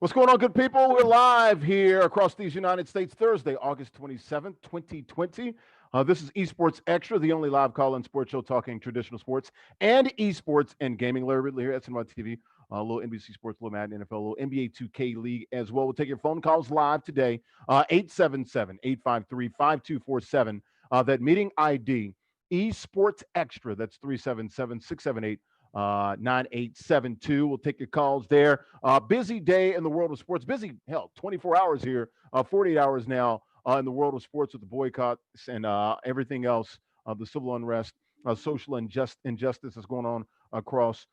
What's going on, good people? We're live here across these United States, Thursday, August 27th, 2020. This is Esports Extra, the only live call-in sports show talking traditional sports and esports and gaming. Larry Ridley here at SNY TV, a little NBC Sports, a little Madden NFL, a little NBA 2K League as well. We'll take your phone calls live today, 877-853-5247. That meeting ID, Esports Extra, that's 377-678. 9872. We'll take your calls there. Busy day in the world of sports. Busy, hell, 24 hours here, 48 hours now in the world of sports with the boycotts and everything else, the civil unrest, social injustice is going on across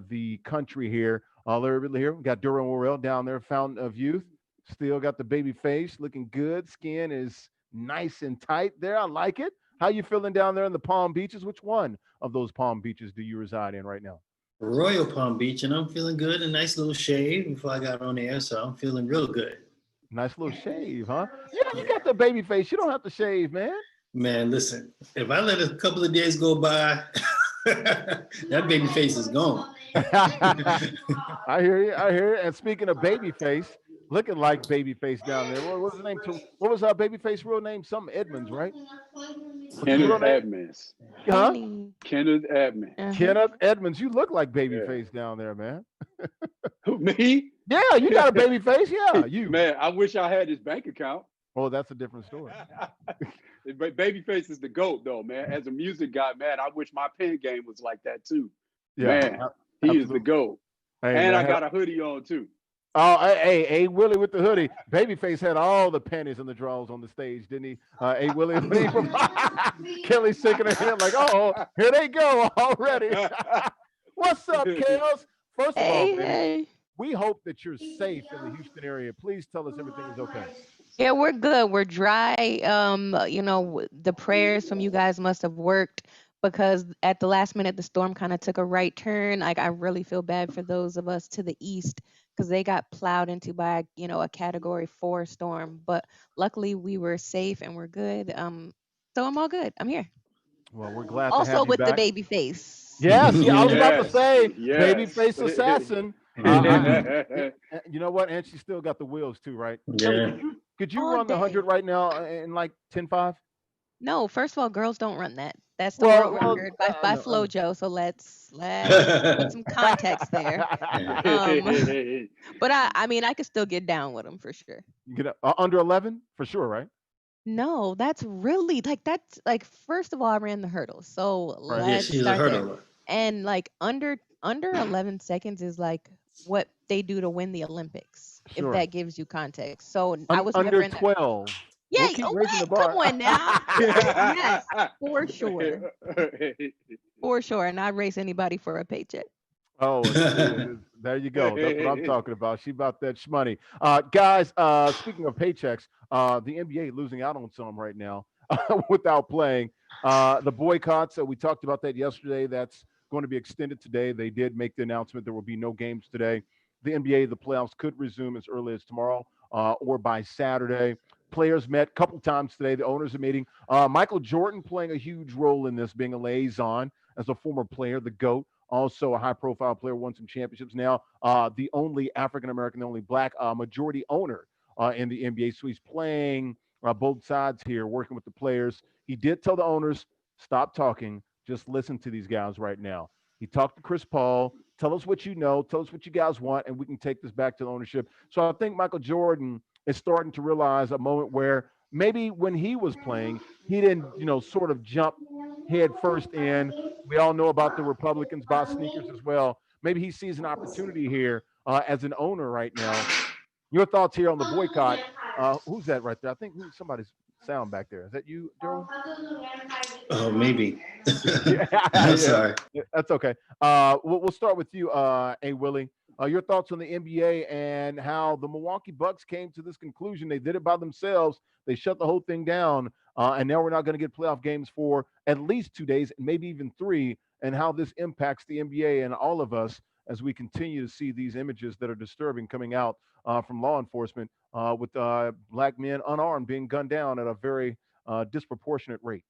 the country here. Larry Ridley here. We got Durham Worrell down there, Fountain of Youth. Still got the baby face, looking good. Skin is nice and tight there. I like it. How you feeling down there in the Palm Beaches? Which one of those Palm Beaches do you reside in right now? Royal Palm Beach, and I'm feeling good. A nice little shave before I got on air, so I'm feeling real good. Nice little shave, huh? Yeah, you got the baby face. You don't have to shave, man. Man, listen, if I let a couple of days go by, that baby face is gone. I hear you. I hear you. And speaking of baby face, looking like baby face down there. What was his name? What was baby face real name? Something Edmonds, right? What's his real Kenneth name? Edmonds. Huh? Kenneth Edmonds. Kenneth Edmonds. You look like baby Yeah. face down there, man. Who, me? Yeah, you got a baby face. Yeah, you. Man, I wish I had his bank account. Oh, that's a different story. But Babyface is the GOAT, though, man. As a music guy, man, I wish my pen game was like that, too. Yeah, Man, he is the GOAT. Hey, And man, I got a hoodie on, too. Oh, hey, Willie with the hoodie. Babyface had all the panties and the drawers on the stage, didn't he? Hey, Willie, Kelly's shaking her head like, oh, here they go already. What's up, Kels? First of all, baby, we hope that you're safe in the Houston area. Please tell us everything is okay. Yeah, we're good. We're dry. The prayers from you guys must have worked because at the last minute, the storm kind of took a right turn. Like, I really feel bad for those of us to the east because they got plowed into by, a Category 4 storm. But luckily, we were safe and we're good. So I'm all good. I'm here. Well, we're glad to Also have you with the back. baby face. Yes, yeah, I was about to Yes, say, yes. babyface assassin. You know what? And she still got the wheels too, right? Kelly, Yeah. could you All run the day. 100 right now in like 10.5? No, first of all, girls don't run that. That's the Well, world record by I know. FloJo. So let's put some context there. But I mean, I could still get down with them for sure. You get under 11 for sure, right? No, that's really that's like first of all, I ran the hurdles. So Right. Yeah, let's she's a start there. hurdler. And like under 11 seconds is like what they do to win the Olympics, if Sure. that gives you context. So I was never Under in that. 12. Yeah, We'll keep raising the Come bar. on now. Yes, for sure. For sure. And I'd race anybody for a paycheck. Oh, there you go. That's what I'm talking about. She about that shmoney. Guys, speaking of paychecks, the NBA losing out on some right now without playing. The boycotts, we talked about that yesterday. That's going to be extended today. They did make the announcement there will be no games today. The NBA, the playoffs could resume as early as tomorrow or by Saturday. Players met a couple times today. The owners are meeting. Michael Jordan playing a huge role in this, being a liaison as a former player, the GOAT. Also a high-profile player, won some championships. Now, the only African-American, the only black majority owner in the NBA. So he's playing both sides here, working with the players. He did tell the owners, stop talking. Just listen to these guys right now. He talked to Chris Paul. Tell us what you know. Tell us what you guys want, and we can take this back to the ownership. So I think Michael Jordan is starting to realize a moment where maybe when he was playing, he didn't, sort of jump head first in. We all know about the Republicans buy sneakers as well. Maybe he sees an opportunity here as an owner right now. Your thoughts here on the boycott? Who's that right there? I think somebody's sound back there. Is that you, Daryl? Oh, maybe. Yeah, I'm sorry. that's okay. We'll start with you, Willie. Your thoughts on the NBA and how the Milwaukee Bucks came to this conclusion. They did it by themselves. They shut the whole thing down, and now we're not going to get playoff games for at least 2 days, maybe even 3, and how this impacts the NBA and all of us as we continue to see these images that are disturbing coming out from law enforcement with black men unarmed being gunned down at a very disproportionate rate.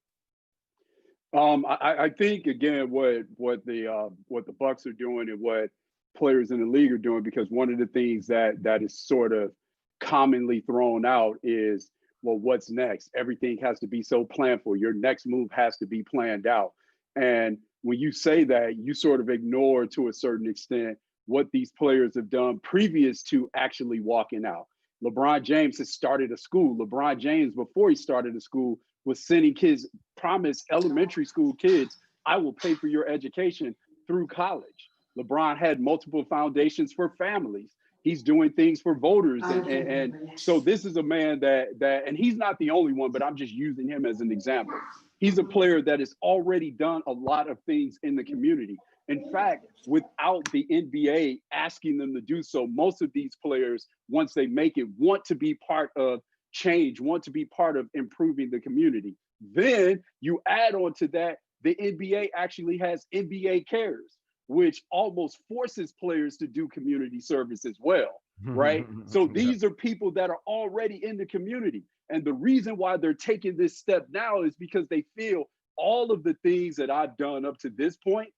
I think again what the Bucks are doing and what players in the league are doing, because one of the things that is sort of commonly thrown out is, well, what's next? Everything has to be so planned for. Your next move has to be planned out. And when you say that, you sort of ignore to a certain extent what these players have done previous to actually walking out. LeBron James has started a school. LeBron James, before he started a school, was sending kids, promised elementary school kids, I will pay for your education through college. LeBron had multiple foundations for families. He's doing things for voters. And so this is a man that, and he's not the only one, but I'm just using him as an example. He's a player that has already done a lot of things in the community. In fact, without the NBA asking them to do so, most of these players, once they make it, want to be part of change, want to be part of improving the community. Then you add on to that, the NBA actually has NBA Cares, which almost forces players to do community service as well, right? So these are people that are already in the community. And the reason why they're taking this step now is because they feel all of the things that I've done up to this point,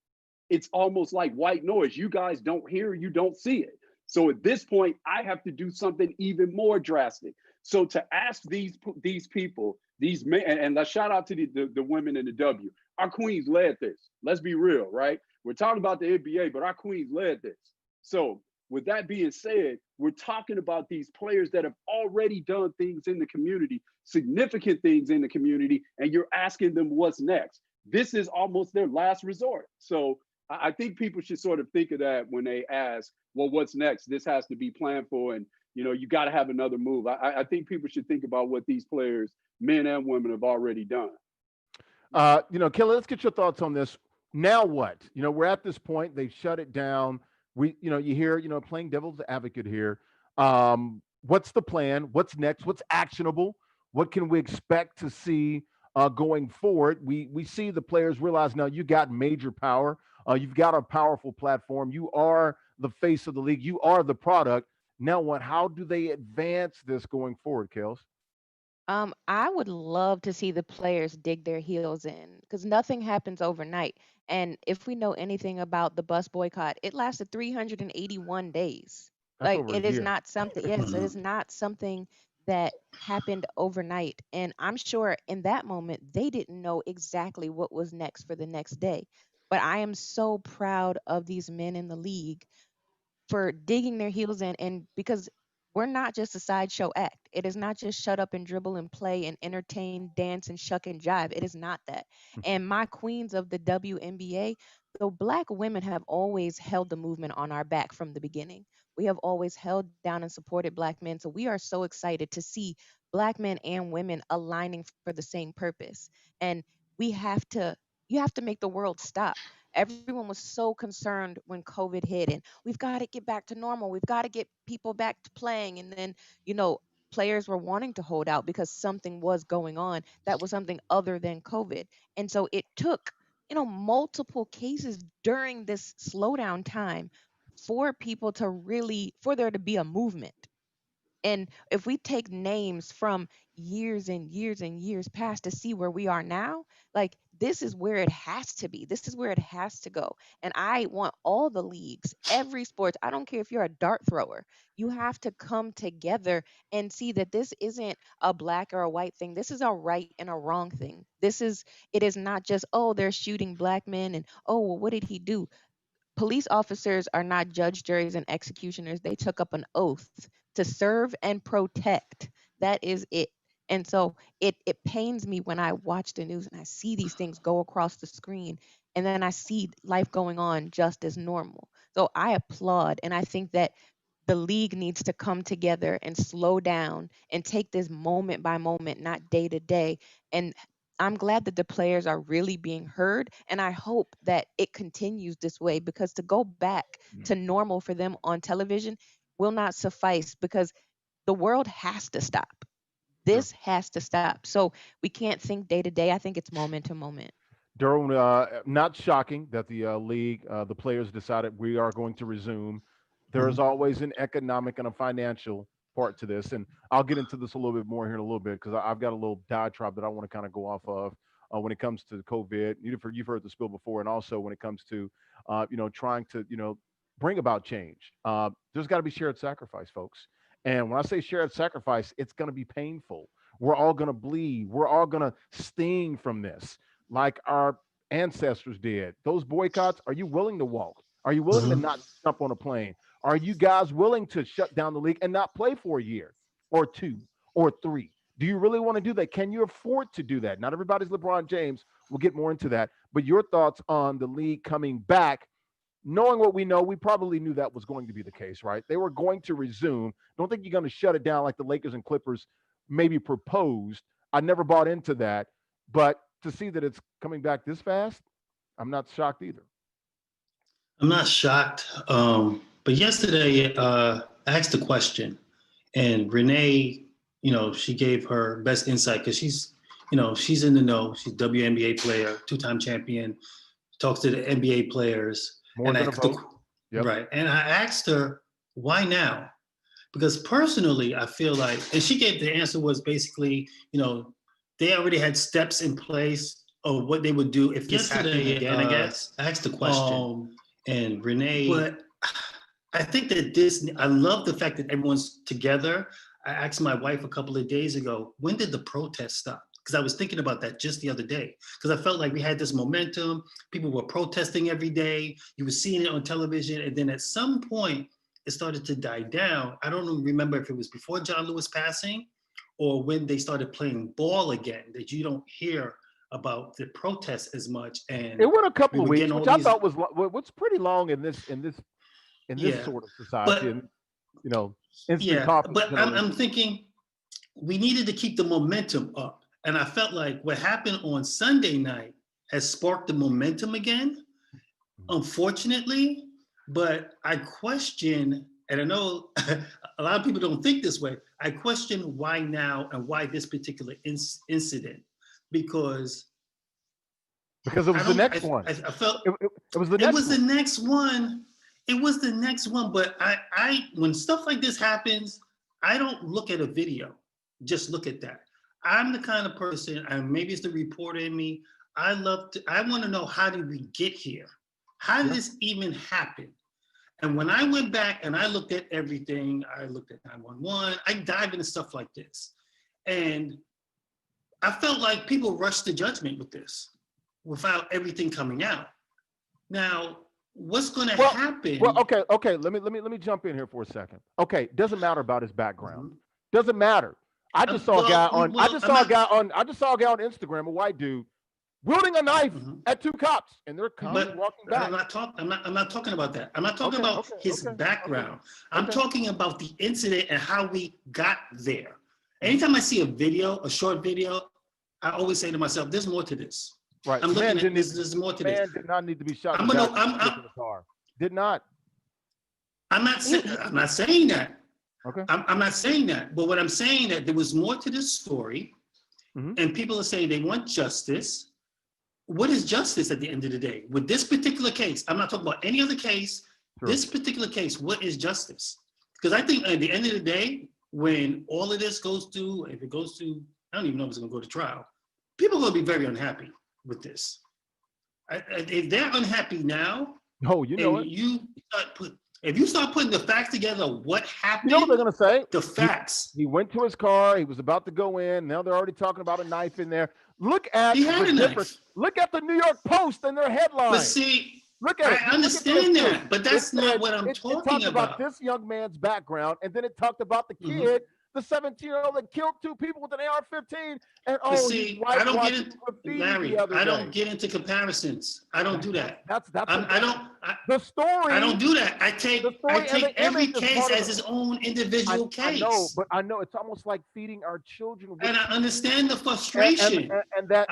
it's almost like white noise. You guys don't hear, you don't see it. So at this point, I have to do something even more drastic. So to ask these people, these men, and let's shout out to the women in the W. Our queens led this. Let's be real, right? We're talking about the NBA, but our queens led this. So with that being said, we're talking about these players that have already done things in the community, significant things in the community, and you're asking them what's next. This is almost their last resort. So I think people should sort of think of that when they ask, well, what's next? This has to be planned for, and you got to have another move. I think people should think about what these players, men and women, have already done. Kelly, let's get your thoughts on this. Now what? We're at this point. They've shut it down. You hear, playing devil's advocate here. What's the plan? What's next? What's actionable? What can we expect to see going forward? We see the players realize now you got major power. You've got a powerful platform. You are the face of the league. You are the product. Now what? How do they advance this going forward, Kels? I would love to see the players dig their heels in because nothing happens overnight. And if we know anything about the bus boycott, it lasted 381 days. That's Like over a it is year. not something, yes, it is not something that happened overnight. And I'm sure in that moment, they didn't know exactly what was next for the next day. But I am so proud of these men in the league for digging their heels in, and because we're not just a sideshow act. It is not just shut up and dribble and play and entertain, dance and shuck and jive. It is not that. And my queens of the WNBA, the black women have always held the movement on our back from the beginning. We have always held down and supported black men. So we are so excited to see black men and women aligning for the same purpose. And we have to you have to make the world stop. Everyone was so concerned when COVID hit, and we've got to get back to normal. We've got to get people back to playing. And then, you know, players were wanting to hold out because something was going on that was something other than COVID. And so it took, multiple cases during this slowdown time for people to really, for there to be a movement. And if we take names from years and years and years past to see where we are now, like this is where it has to be. This is where it has to go. And I want all the leagues, every sport, I don't care if you're a dart thrower, you have to come together and see that this isn't a black or a white thing. This is a right and a wrong thing. It is not just, oh, they're shooting black men and, oh, well, what did he do? Police officers are not judge, juries, and executioners. They took up an oath to serve and protect. That is it. And so it pains me when I watch the news and I see these things go across the screen and then I see life going on just as normal. So I applaud and I think that the league needs to come together and slow down and take this moment by moment, not day to day. And I'm glad that the players are really being heard. And I hope that it continues this way because to go back to normal for them on television will not suffice because the world has to stop. Sure. This has to stop. So we can't think day to day. I think it's moment to moment. Durham, not shocking that the league, the players decided we are going to resume. There is Mhm. always an economic and a financial part to this, and I'll get into this a little bit more here in a little bit because I've got a little diatribe that I want to kind of go off of when it comes to COVID. You've heard the spill before, and also when it comes to trying to bring about change. There's got to be shared sacrifice, folks. And when I say shared sacrifice, it's going to be painful. We're all going to bleed. We're all going to sting from this, like our ancestors did. Those boycotts, are you willing to walk? Are you willing to Mhm. not jump on a plane? Are you guys willing to shut down the league and not play for a year or two or three? Do you really want to do that? Can you afford to do that? Not everybody's LeBron James. We'll get more into that. But your thoughts on the league coming back, knowing what we know, we probably knew that was going to be the case, right? They were going to resume. Don't think you're going to shut it down like the Lakers and Clippers maybe proposed. I never bought into that. But to see that it's coming back this fast, I'm not shocked either. I'm not shocked. But yesterday, I asked a question, and Renee, she gave her best insight because she's in the know. She's a WNBA player, two-time champion, talks to the NBA players. More and than a vote. Yep. Right. And I asked her, why now? Because personally, I feel like, and she gave the answer was basically, they already had steps in place of what they would do if this happened again, I guess. I asked the question, and Renee, but I think that I love the fact that everyone's together. I asked my wife a couple of days ago, when did the protest stop? Because I was thinking about that just the other day, because I felt like we had this momentum. People were protesting every day. You were seeing it on television. And then at some point, it started to die down. I don't remember if it was before John Lewis passing or when they started playing ball again, that you don't hear about the protests as much. And it went a couple of weeks, which I thought was pretty long in this sort of society. And instant coffee. But I'm thinking we needed to keep the momentum up. And I felt like what happened on Sunday night has sparked the momentum again, unfortunately. But I question, and I know a lot of people don't think this way, I question why now and why this particular incident. Because it was the next one. I felt it was the next one. It was the next one. It was the next one. But I when stuff like this happens, I don't look at a video. Just look at that. I'm the kind of person, and maybe it's the reporter in me, I want to know, how did we get here? How did this even happen? And when I went back and I looked at everything, I looked at 911, I dive into stuff like this. And I felt like people rushed to judgment with this without everything coming out. Now, what's going to happen? Well, okay. Let me jump in here for a second. Okay, doesn't matter about his background. Doesn't matter. I just saw a guy on Instagram, a white dude, wielding a knife at two cops, and they're walking back. I'm not talking about that. I'm not talking about his background. I'm talking about the incident and how we got there. Anytime I see a short video, I always say to myself, "There's more to this." Right. I'm looking at this. There's more to this. Man did not need to be shot. Did not. I'm not saying that. Okay. I'm not saying that, but what I'm saying that there was more to this story, and people are saying they want justice. What is justice at the end of the day? With this particular case, I'm not talking about any other case. Sure. This particular case, what is justice? Because I think at the end of the day, when all of this goes to, if it goes to, I don't even know if it's going to go to trial, people are going to be very unhappy with this. If they're unhappy now, if you start putting the facts together, what happened? You know what they're going to say? The facts. He went to his car. He was about to go in. Now they're already talking about a knife in there. Look at Look at the New York Post and their headline. But see, I understand that, but that's not what I'm talking about. It talked about this young man's background, and then it talked about the kid, the 17-year-old that killed two people with an AR-15. And I don't get into Larry. I don't get into comparisons. I don't do that. The story. I don't do that. I take every case as its own individual case. I know it's almost like feeding our children. And I understand the frustration and the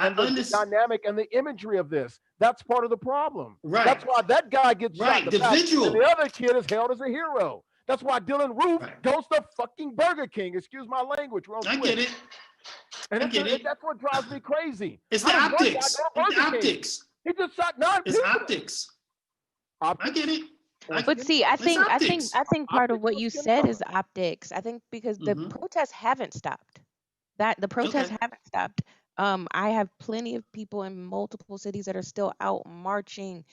dynamic and the imagery of this. That's part of the problem. Right. That's why that guy gets shot. The visual. And the other kid is hailed as a hero. That's why Dylan Roof goes to fucking Burger King. Excuse my language. I get it. And that's what drives me crazy. It's the optics. It's the optics. He just shot 9 people. It's optics. I get it. But see, I think part of what you said is optics. I think because the protests haven't stopped. The protests haven't stopped. I have plenty of people in multiple cities that are still out marching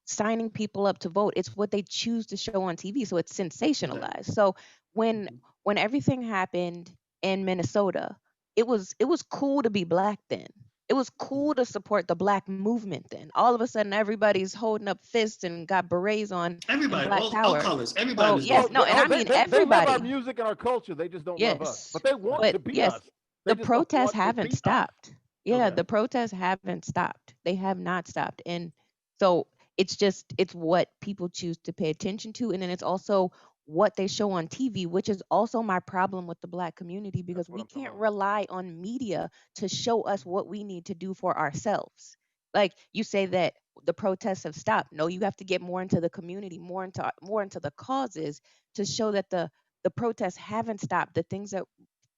signing people up to vote. It's what they choose to show on TV. So it's sensationalized. So when Mhm. when everything happened in Minnesota, it was cool to be black then. It was cool to support the black movement then. All of a sudden everybody's holding up fists and got berets on and Everybody, black all power. colors, everybody So was yes, Oh, doing no, it. and I they, mean they love our everybody. music and our culture. They just don't love us. Yes. But they want But to be yes, us. They the just don't protests want to haven't be us. stopped. Yeah, Okay. the protests haven't stopped. They have not stopped. And so it's what people choose to pay attention to. And then it's also what they show on TV, which is also my problem with the black community That's because what we I'm talking can't about. rely on media to show us what we need to do for ourselves. Like you say that the protests have stopped. No, you have to get more into the community, more into the causes to show that the protests haven't stopped. The things that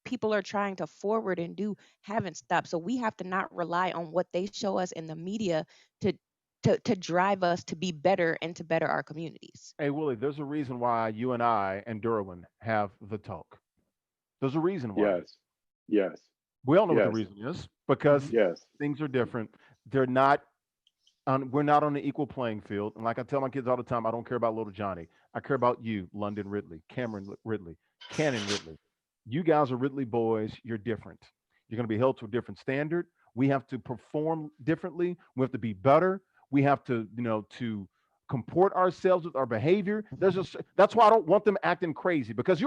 people are trying to forward and do haven't stopped. So we have to not rely on what they show us in the media to to drive us to be better and to better our communities. Hey, Willie, there's a reason why you and I and Derwin have the talk. There's a reason why. Yes. Yes. We all know what the Yes. reason is because Mhm. Yes. things are different. They're not we're not on the equal playing field. And like I tell my kids all the time, I don't care about little Johnny. I care about you, London Ridley, Cameron Ridley, Cannon Ridley. You guys are Ridley boys. You're different. You're going to be held to a different standard. We have to perform differently. We have to be better. We have to, to comport ourselves with our behavior. That's why I don't want them acting crazy because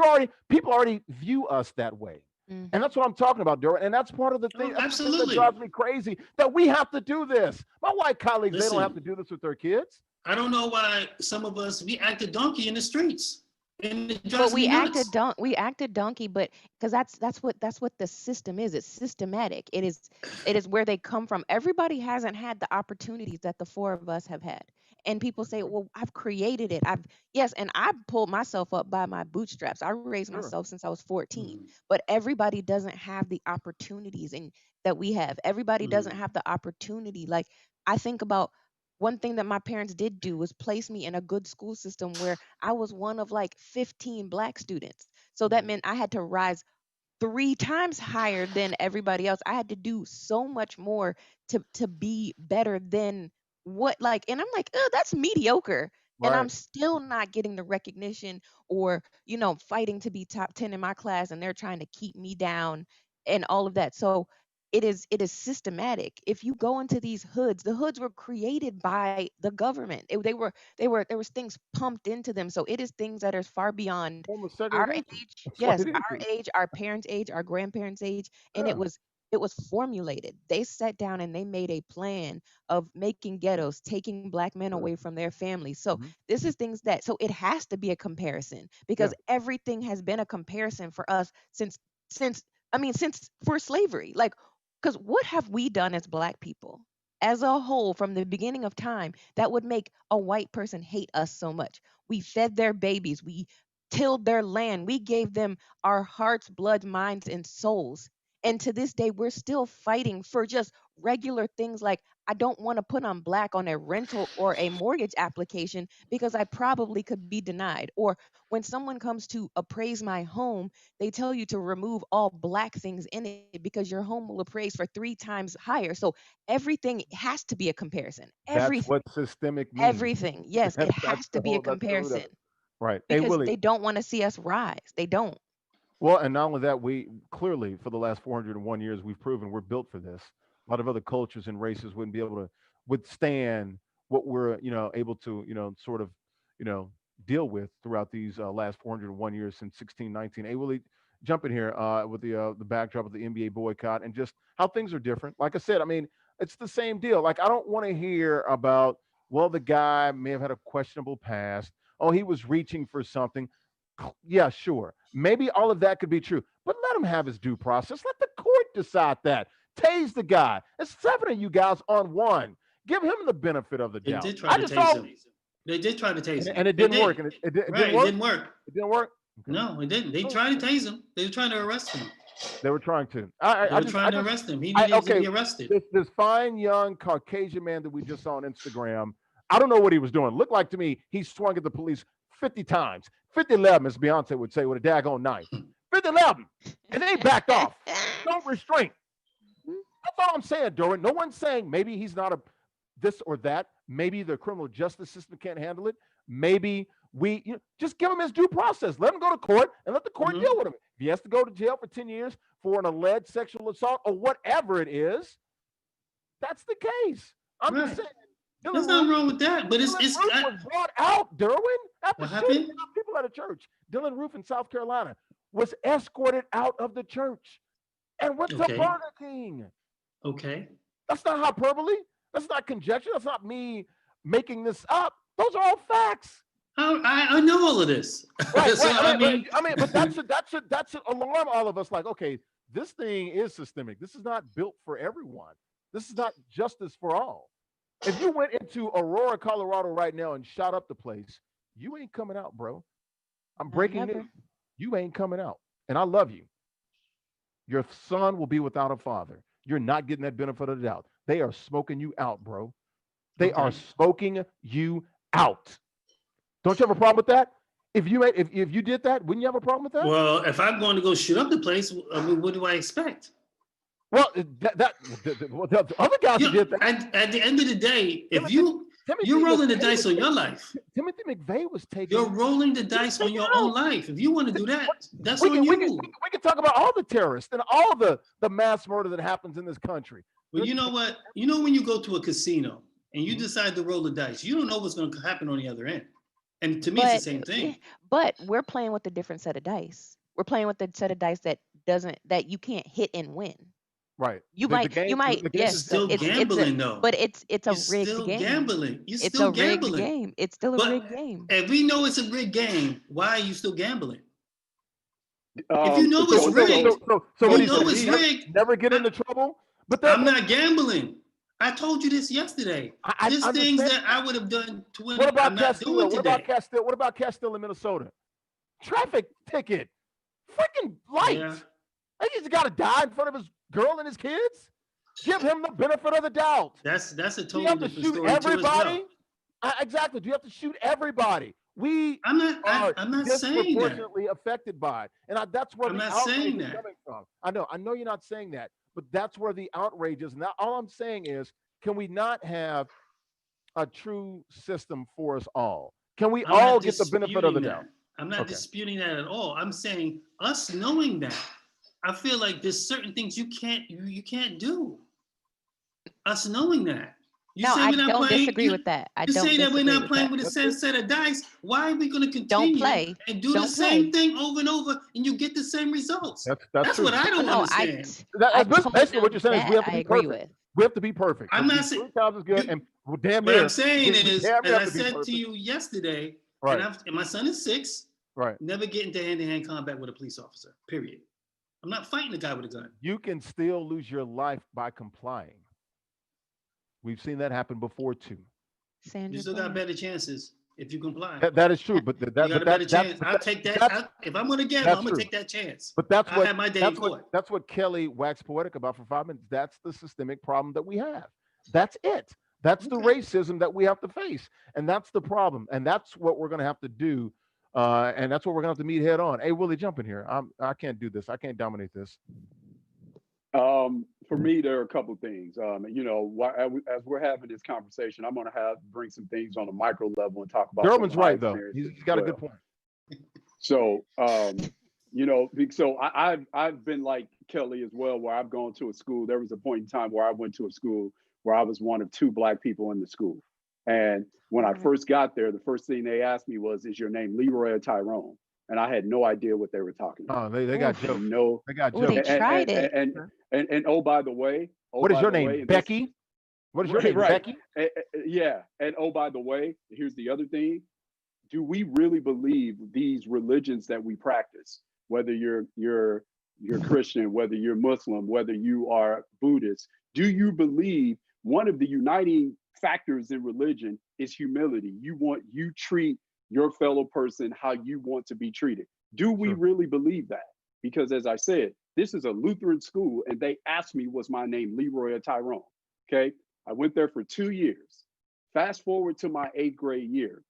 people already view us that way. And Hmm. that's what I'm talking about, Durant. And that's part of the thing. Oh, That's the thing that absolutely. drives me crazy that we have to do this. My white colleagues, they don't have to Listen, do this with their kids. I don't know why some of us we acted donkey in the streets, and it But drives me nuts. we acted donkey, but because that's what the system is. It's systematic. It is where they come from. Everybody hasn't had the opportunities that the four of us have had. And people say, Mhm. "Well, I've created it." Yes, and I pulled myself up by my bootstraps. I raised Sure. myself since I was 14. Mhm. But everybody doesn't have the opportunities and that we have. Everybody doesn't Mhm. have the opportunity. Like I think about one thing that my parents did do was place me in a good school system where I was one of like 15 black students. So that Mhm. meant I had to rise 3 times higher than everybody else. I had to do so much more to be better than what like and I'm like, oh, that's mediocre. And I'm Right. still not getting the recognition or, fighting to be top 10 in my class and they're trying to keep me down and all of that. So it is systematic. If you go into these hoods, the hoods were created by the government. They were there was things pumped into them. So it is things that are far beyond Form of our segregation. age, That's what yes, it our is. age, our parents' age, our grandparents' age, and it Yeah. was it was formulated. They sat down and they made a plan of making ghettos, taking black men Sure. away from their families. So Mhm. this is things that so it has to be a comparison Yeah. because everything has been a comparison for us since since for slavery. Like because what have we done as black people? As a whole, from the beginning of time, that would make a white person hate us so much. We fed their babies. We tilled their land. We gave them our hearts, blood, minds, and souls. And to this day, we're still fighting for just regular things like I don't want to put on black on a rental or a mortgage application because I probably could be denied. Or when someone comes to appraise my home, they tell you to remove all black things in it because your home will appraise for 3 times higher. So everything has to be a comparison. That's Everything, what systemic means. everything. Yes, it That's has to the be a whole. That's the root of comparison it. Right. Hey, because Willie. they don't want to see us rise. They don't. Well, and not only that, we clearly for the last 401 years we've proven we're built for this. A lot of other cultures and races wouldn't be able to withstand what we're, able to, sort of, you know, deal with throughout these last 401 years since 1619. Hey, Willie, jump in here with the backdrop of the NBA boycott and just how things are different. Like I said, I mean, it's the same deal. Like I don't want to hear about the guy may have had a questionable past. Oh, he was reaching for something. Yeah, sure. Maybe all of that could be true, but let him have his due process. Let the court decide that. Tase the guy. It's 7 of you guys on one. Give him the benefit of the They doubt. did try I to just tase saw, him. They did try to tase him. and it They didn't work, did. and it didn't Right. It work. didn't work. It didn't work. Okay. No, it didn't. They Oh, tried to tase him. They were trying to arrest him. they were trying to. They I were just, trying to arrest him. He I needed to okay. be arrested. This fine young Caucasian man that we just saw on Instagram. I don't know what he was doing. Looked like to me he swung at the police 50 times, 50-11, as Beyonce would say, with a daggone knife. 50-11, and they backed off. Don't restraint. That's all I'm saying, Doran. No one's saying maybe he's not a this or that. Maybe the criminal justice system can't handle it. Maybe we just give him his due process. Let him go to court and let the court deal with him. If he has to go to jail for 10 years for an alleged sexual assault or whatever it is, that's the case. I'm just saying. There's nothing wrong with that, but it's was brought out, Derwin, after what shooting happened? people at a church. Dylan Roof in South Carolina was escorted out of the church and went to Burger King. Okay. That's not hyperbole. That's not conjecture. That's not me making this up. Those are all facts. I know all of this. Right, So, right. I mean, but that should alarm all of us. Like, okay, this thing is systemic. This is not built for everyone. This is not justice for all. If you went into Aurora, Colorado right now and shot up the place, you ain't coming out, bro. I'm breaking news. You ain't coming out. And I love you. Your son will be without a father. You're not getting that benefit of the doubt. They are smoking you out, bro. They are smoking you out. Don't you have a problem with that? If you did that, wouldn't you have a problem with that? Well, if I'm going to go shoot up the place, I mean, what do I expect? Well, the other guys who did that. At the end of the day, if you're rolling the dice on your life. Timothy McVeigh was taking. You're rolling the dice on your own life. If you want to do that, that's on you. We can talk about all the terrorists and all the mass murder that happens in this country. But you know what? You know when you go to a casino and you decide to roll the dice, you don't know what's going to happen on the other end. And to me, it's the same thing. But we're playing with a different set of dice. We're playing with the set of dice that you can't hit and win. Right. You might. Yes. It's still gambling, though. But it's a rigged still game. Gambling. It's still a rigged game. It's still a rigged game. If we know it's a rigged game, why are you still gambling? If you know it's rigged, so you know it's rigged. Never get into trouble. But I'm not gambling. I told you this yesterday. There's things that I would have done to win. What about Castile? What about Castile in Minnesota? Traffic ticket. Freaking lights. Yeah. He's got to die in front of his girl and his kids. Give him the benefit of the doubt. That's a totally different story. Do you have to shoot everybody? Exactly. Do you have to shoot everybody? I'm not saying that. Disproportionately affected by it, and that's where the outrage is coming from. I know you're not saying that, but that's where the outrage is. And all I'm saying is, can we not have a true system for us all? Can we all get the benefit of the doubt? I'm not disputing that at all. I'm saying us knowing that. I feel like there's certain things you can't do. Us knowing that. I don't disagree with that. You say that we're not playing with the same set of dice. Why are we going to continue and do the same thing over and over, and you get the same results? That's what I don't understand. Basically, what you're saying is we have to be perfect. We have to be perfect. I'm not saying 3 times is good, and damn what near. I'm saying is, as I said to you yesterday, right. and my son is 6. Right. Never get into hand-to-hand combat with a police officer. Period. I'm not fighting a guy with a gun. You can still lose your life by complying. We've seen that happen before too. You still got better chances if you comply. That is true, but I'll take that. If I'm gonna gamble, I'm gonna take that chance. But that's what I have my day in court. That's what Kelly waxed poetic about for 5 minutes. That's the systemic problem that we have. That's it. That's the racism that we have to face, and that's the problem, and that's what we're gonna have to do. And that's what we're gonna have to meet head on. Hey, Willie, jump in here. I can't do this. I can't dominate this. For me, there are a couple of things. As we're having this conversation, I'm gonna bring some things on a micro level and talk about. Derwin's right though. He's got a good point. So, so I've been like Kelly as well, where I've gone to a school. There was a point in time where I went to a school where I was one of 2 Black people in the school. And when I first got there, the first thing they asked me was, "Is your name Leroy or Tyrone?" And I had no idea what they were talking about. Oh, they got jokes. No, they got jokes. They tried it. And oh, by the way, what is your name, Becky? What is your name, Becky? Yeah. And oh, by the way, here's the other thing. Do we really believe these religions that we practice, whether you're Christian, whether you're Muslim, whether you are Buddhist, do you believe one of the uniting factors in religion is humility? You treat your fellow person how you want to be treated. Do we really believe that? Because as I said, this is a Lutheran school, and they asked me, was my name Leroy or Tyrone? Okay, I went there for 2 years. Fast forward to my 8th grade year.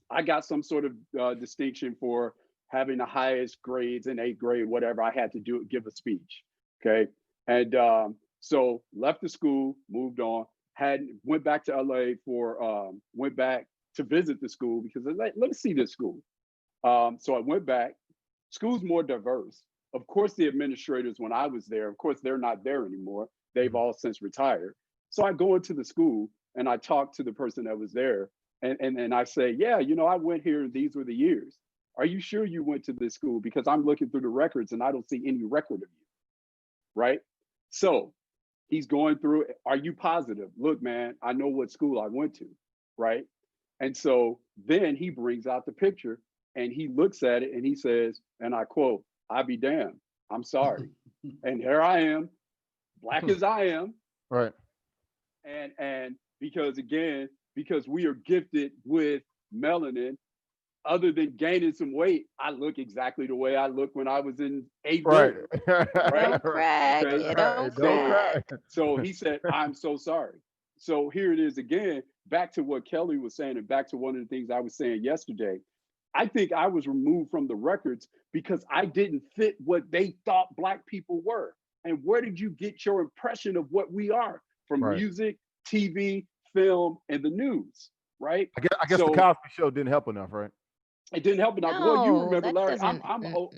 I got some sort of distinction for having the highest grades in 8th grade, whatever. I had to give a speech, okay? And so left the school, moved on, went back to LA for went back to visit the school because I was like, let me see this school. So I went back. School's more diverse. Of course, the administrators, when I was there, of course, they're not there anymore. They've all since retired. So I go into the school and I talk to the person that was there. And I say, yeah, you know, I went here and these were the years. Are you sure you went to this school? Because I'm looking through the records and I don't see any record of you. Right? So he's going through, are you positive? Look, man, I know what school I went to. Right? And so then he brings out the picture and he looks at it and he says, and I quote, "I be damned. I'm sorry." And here I am, black as I am. Right. And because we are gifted with melanin, other than gaining some weight, I look exactly the way I look when I was in 8th Right. grade. Don't crack. Okay. You don't crack. So he said, "I'm so sorry." So here it is again, back to what Kelly was saying, and back to one of the things I was saying yesterday. I think I was removed from the records because I didn't fit what they thought Black people were. And where did you get your impression of what we are? From Right. music, TV, film, and the news, right? I guess So- the Cosby Show didn't help enough, right? It didn't help enough. Well, you No, remember, that Larry. doesn't-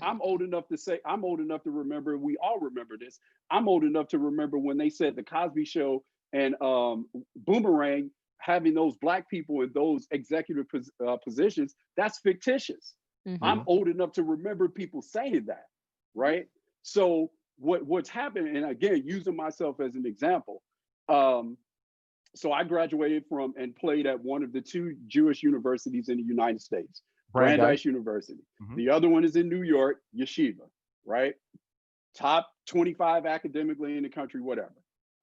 I'm old enough to say, I'm old enough to remember. We all remember this. I'm old enough to remember when they said the Cosby Show and Boomerang having those Black people in those executive positions. That's fictitious. Mhm. I'm old enough to remember people saying that, right? So what's happened, and again, using myself as an example. So I graduated from and played at one of the 2 Jewish universities in the United States, Brandeis University. Mhm. The other one is in New York, Yeshiva, right? Top 25 academically in the country, whatever.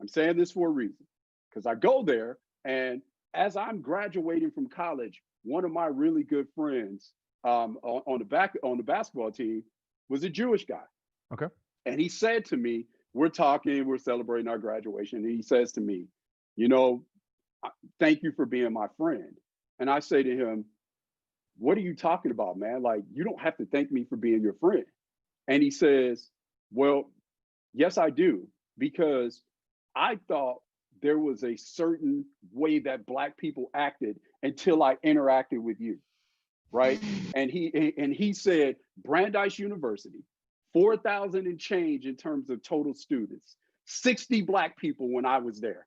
I'm saying this for a reason, because I go there, and as I'm graduating from college, one of my really good friends on the basketball team was a Jewish guy. Okay. And he said to me, we're talking, we're celebrating our graduation, and he says to me, you know, thank you for being my friend. And I say to him, what are you talking about, man? Like, you don't have to thank me for being your friend. And he says, well, yes, I do, because I thought there was a certain way that Black people acted until I interacted with you, right? And he said, Brandeis University, 4,000 and change in terms of total students, 60 Black people when I was there.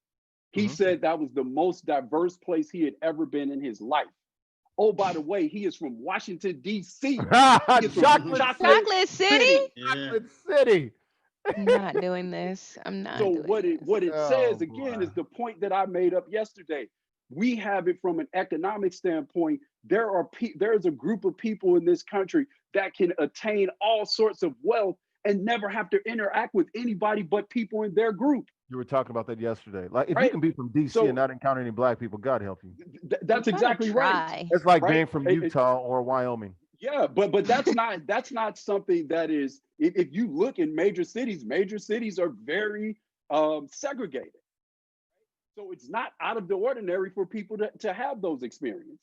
He said that was the most diverse place he had ever been in his life. Oh, by the way, he is from Washington, D.C. Chocolate City? Chocolate City. I'm not doing this. I'm not So doing what it Oh, says again boy. is the point that I made up yesterday. We have it from an economic standpoint. There's a group of people in this country that can attain all sorts of wealth and never have to interact with anybody but people in their group. You were talking about that yesterday. Like, if you Right. can be from DC So- and not encounter any Black people, God help you. That's I'm gonna exactly right. try. It's like Right. being from Utah or Wyoming. Yeah, but that's not something that is. If you look in major cities are very segregated. So it's not out of the ordinary for people to have those experiences.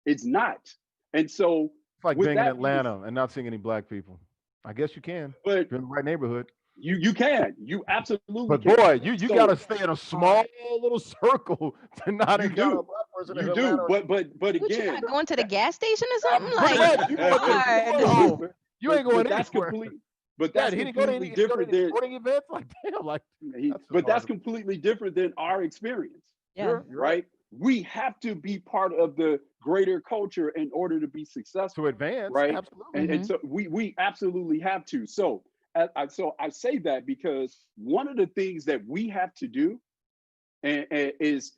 It's not. And so It's like with being in that, Atlanta and not seeing any Black people. I guess you can. but If you're in the right neighborhood. you can. You absolutely But can. boy, you So- gotta stay in a small little circle to not You encounter do. a Black person in You do, Atlanta. but What, you again, not going to the gas station or something? Pretty Like, much, you going to the hard. home. You ain't going but that's anywhere. complete. But Yeah, that's he didn't go to completely any, he didn't go to different any than. sporting events. Like, damn, like that's just That's hard. completely different than our experience. Yeah. Sure, you're Right? We have to be part of the greater culture in order to be successful. To advance, Right. absolutely. And so we absolutely have to. So I say that because one of the things that we have to do and is,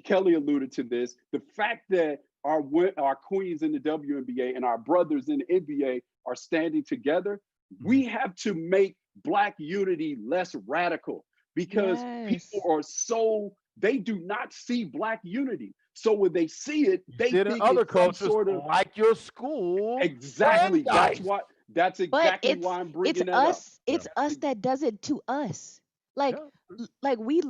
Kelly alluded to this, the fact that our queens in the WNBA and our brothers in the NBA are standing together, we have to make Black unity less radical because people are they do not see Black unity. So when they see it, they Did think in other it's some cultures sort of like your school. exactly. Brandeis. That's But exactly it's why I'm bringing it's that up. us. It's us that does it to us. Like Yeah. like we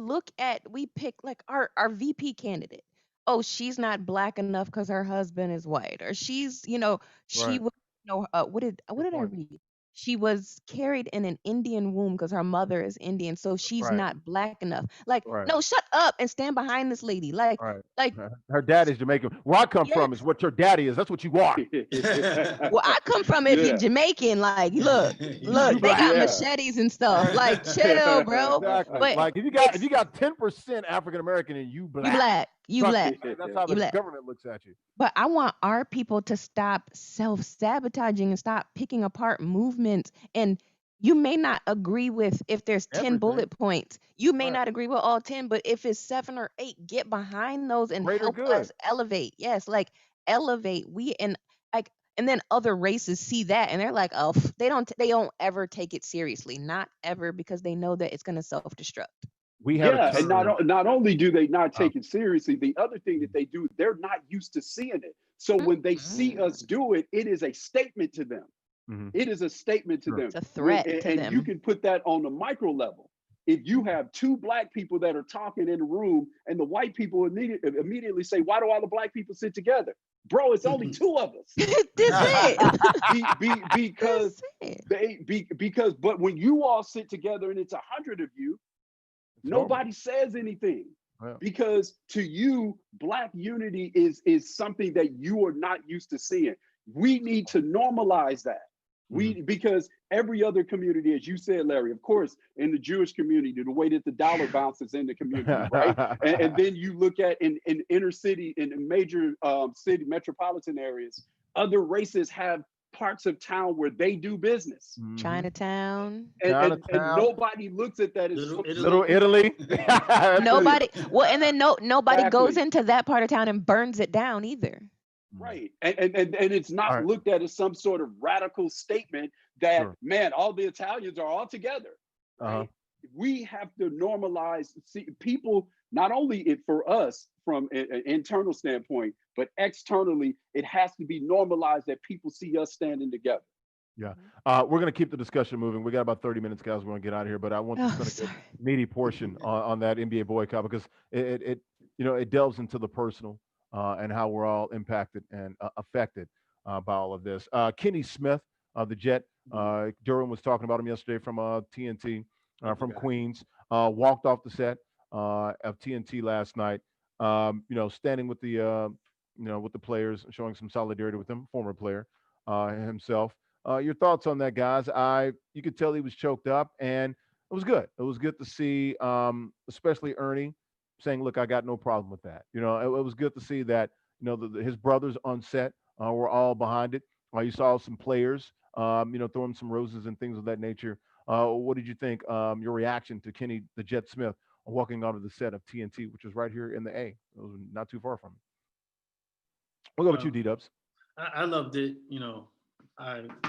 pick like our VP candidate. Oh, she's not Black enough because her husband is white, or she's she Right. would what did I point. read? she was carried in an Indian womb because her mother is Indian, so she's Right. not black enough. Like, Right. no, shut up and stand behind this lady. Like, Right. like, Her dad is Jamaican. Where I come from yes. is what your daddy is. That's what you are. Well, I come from if you're Yeah. Jamaican. Like, look, You they black. got Yeah. machetes and stuff. Like, chill, bro. Exactly. But Like if you got 10% African American and you you black, you Trust black, me, that's how you the black. government looks at you. But I want our people to stop self-sabotaging and stop picking apart movements. And you may not agree with if there's 10 Everything. bullet points. You may Right. not agree with all 10, but if it's 7 or 8, get behind those and Greater help good. us elevate. Yes, like elevate. And then other races see that and they're like, oh, they don't ever take it seriously. Not ever, because they know that it's going to self-destruct. We have Yeah, a and term. not only do they not take it seriously, the other thing that they do, they're not used to seeing it. So when they see us do it, it is a statement to them. Mhm. It is a statement to Sure. them. It's a threat to And them. you can put that on the micro level. If you have two black people that are talking in a room and the white people immediately say, why do all the black people sit together? Bro, it's only two of us. That's it. Because That's it. because but when you all sit together and it's 100 of you, It's normal. nobody says anything. Yeah. Because to you, black unity is something that you are not used to seeing. We need to normalize that. Because every other community, as you said, Larry, of course, in the Jewish community, the way that the dollar bounces in the community, right? And then you look at in inner city, in major city metropolitan areas, other races have parts of town where they do business. Mhm. Chinatown. And nobody looks at that as Little Little Italy. Italy. That's Nobody. Well, and then nobody goes Exactly. into that part of town and burns it down either. Right. And it's not All right. looked at as some sort of radical statement that, Sure. man, all the Italians are all together. Uh-huh. Right? We have to normalize people, not only for us from an internal standpoint, but externally, it has to be normalized that people see us standing together. Yeah. We're going to keep the discussion moving. We got about 30 minutes, guys. We're going to get out of here, but I want to spend a good meaty portion on that NBA boycott because it delves into the personal and how we're all impacted and affected by all of this. Kenny Smith, the Jet, Durham was talking about him yesterday from TNT, from Queens, walked off the set of TNT last night. Standing with the with the players, showing some solidarity with them, former player himself. Your thoughts on that, guys? You could tell he was choked up, and it was good. It was good to see, especially Ernie saying, "Look, I got no problem with that." It was good to see that. His brothers on set were all behind it. You saw some players, throwing some roses and things of that nature. What did you think? Your reaction to Kenny the Jet Smith walking onto the set of TNT, which was right here in the A. It was not too far from me. We'll go with you, D-Dubs. I loved it.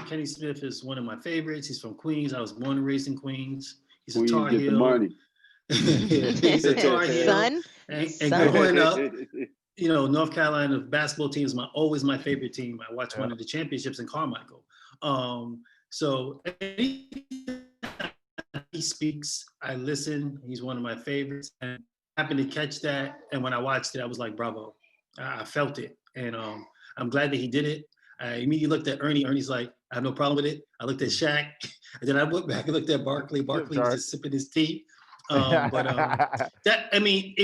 Kenny Smith is one of my favorites. He's from Queens. I was born and raised in Queens. He's Queens a Tar get the Heel. money. He's a Tar Heel. Son. And Son. growing up, North Carolina basketball team is always my favorite team. I watched one of the championships in Carmichael. So anytime he speaks, I listen. He's one of my favorites. And I happened to catch that. And when I watched it, I was like, bravo. I felt it. And I'm glad that he did it. I immediately looked at Ernie. Ernie's like, I have no problem with it. I looked at Shaq. And then I went back and looked at Barkley. Barkley was just sipping his tea. It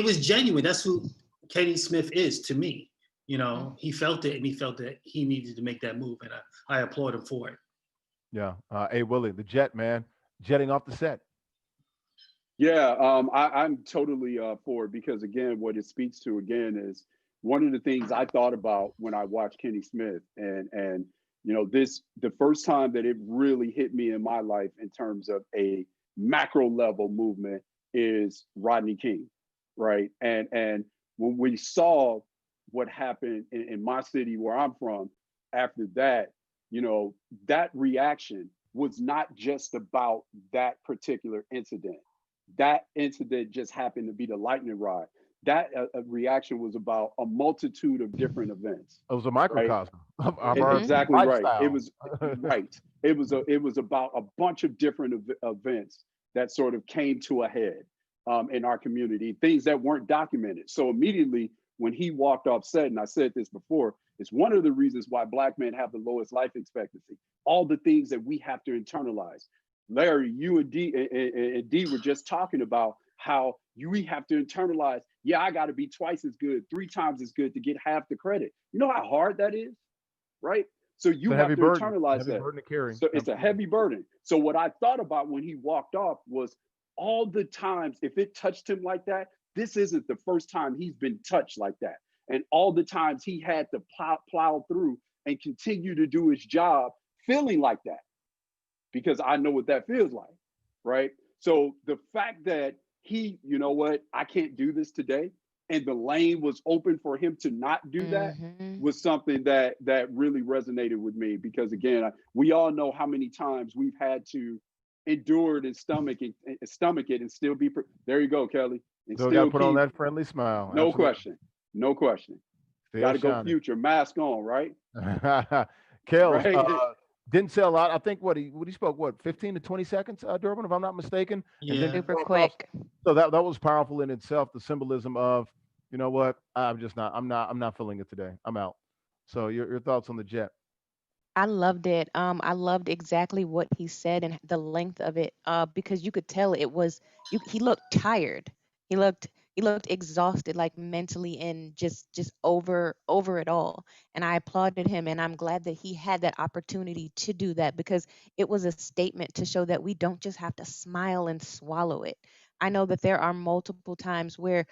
was genuine. That's who Kenny Smith is to me. He felt it, and he felt that he needed to make that move, and I applaud him for it. Yeah. Hey, Willie, the Jet, man, jetting off the set. Yeah, I'm totally for it because, again, what it speaks to, again, is one of the things I thought about when I watched Kenny Smith, and the first time that it really hit me in my life in terms of a macro level movement is Rodney King, right? And when we saw what happened in my city where I'm from, after that, that reaction was not just about that particular incident. That incident just happened to be the lightning rod. That reaction was about a multitude of different events. It was a microcosm of our exactly lifestyle. right. It was right. It was about a bunch of different events that sort of came to a head in our community, things that weren't documented. So immediately when he walked off set, and I said this before, It's one of the reasons why Black men have the lowest life expectancy. All the things that we have to internalize. Larry, you and D were just talking about how we have to internalize, yeah, I got to be twice as good, 3 times as good to get half the credit. You know how hard that is, right? So It's you a have heavy to burden. internalize Heavy that. burden to carry. So it's a Absolutely. heavy burden. So what I thought about when he walked off was all the times, if it touched him like that, this isn't the first time he's been touched like that. And all the times he had to plow through and continue to do his job feeling like that, because I know what that feels like, right? So the fact that he, you know what, I can't do this today, and the lane was open for him to not do that was something that really resonated with me, because again, we all know how many times we've had to endure it and stomach it and still be there you go, Kelly, and So we got to still put on keep, that friendly smile. no Absolutely. question, no question. Still Got to go shining. Future, mask on, right? Kales, Right. didn't say a lot. I think what he spoke, 15 to 20 seconds, Durbin, if I'm not mistaken. And then Yeah. Super walked off. quick. So that was powerful in itself. The symbolism of, you know what, I'm not feeling it today. I'm out. So your thoughts on the Jet? I loved it. I loved exactly what he said and the length of it. Because you could tell it was he looked tired. He looked he looked exhausted, like mentally and just over it all. And I applauded him, and I'm glad that he had that opportunity to do that, because it was a statement to show that we don't just have to smile and swallow it. I know that there are multiple times where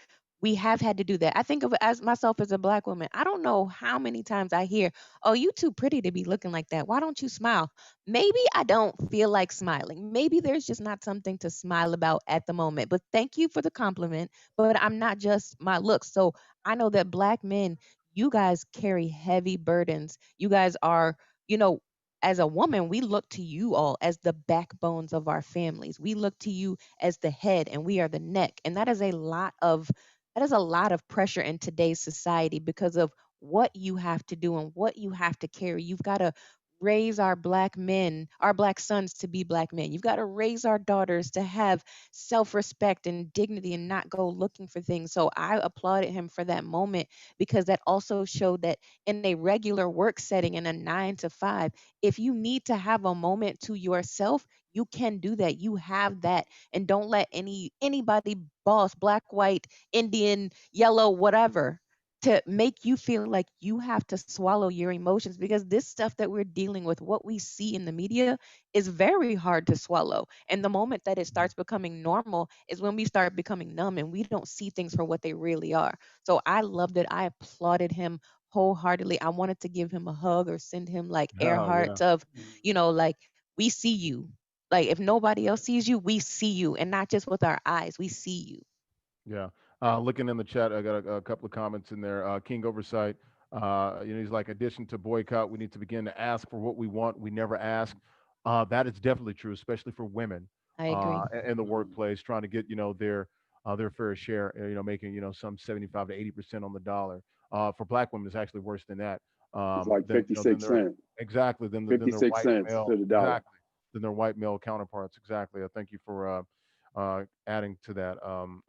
we have had to do that. I think of it as myself as a Black woman. I don't know how many times I hear, "Oh, you too pretty to be looking like that. Why don't you smile?" Maybe I don't feel like smiling. Maybe there's just not something to smile about at the moment. But thank you for the compliment. But I'm not just my looks. So I know that Black men, you guys carry heavy burdens. You guys are, you know, as a woman, we look to you all as the backbones of our families. We look to you as the head, and we are the neck. And that is a lot of pressure in today's society because of what you have to do and what you have to carry. You've got to raise our Black men, our Black sons to be Black men. You've got to raise our daughters to have self respect and dignity and not go looking for things. So I applauded him for that moment, because that also showed that in a regular work setting, in a 9 to 5, if you need to have a moment to yourself, you can do that. You have that. And don't let anybody, boss, Black, white, Indian, yellow, whatever, to make you feel like you have to swallow your emotions, because this stuff that we're dealing with, what we see in the media, is very hard to swallow. And the moment that it starts becoming normal is when we start becoming numb and we don't see things for what they really are. So I loved it. I applauded him wholeheartedly. I wanted to give him a hug or send him like air Oh yeah, hearts of, like, we see you. Like, if nobody else sees you, we see you, and not just with our eyes, we see you. yeah. Looking in the chat, I got a couple of comments in there. King Oversight, he's like, addition to boycott, we need to begin to ask for what we want. We never ask. That is definitely true, especially for women I agree. in the workplace, trying to get their fair share. Making some 75 to 80% on the dollar. For Black women, it's actually worse than that. It's like Than 56 their cents, exactly than their 56 white cents male to the dollar. exactly than their white male counterparts. Exactly. I thank you for adding to that,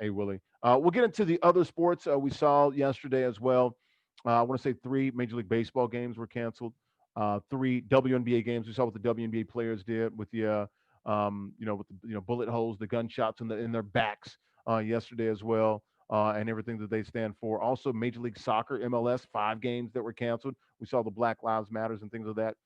A Willie. We'll get into the other sports we saw yesterday as well. I want to say 3 Major League Baseball games were canceled. 3 WNBA games. We saw what the WNBA players did with the with the bullet holes, the gunshots in their backs yesterday as well, and everything that they stand for. Also, Major League Soccer (MLS) 5 games that were canceled. We saw the Black Lives Matters and things of that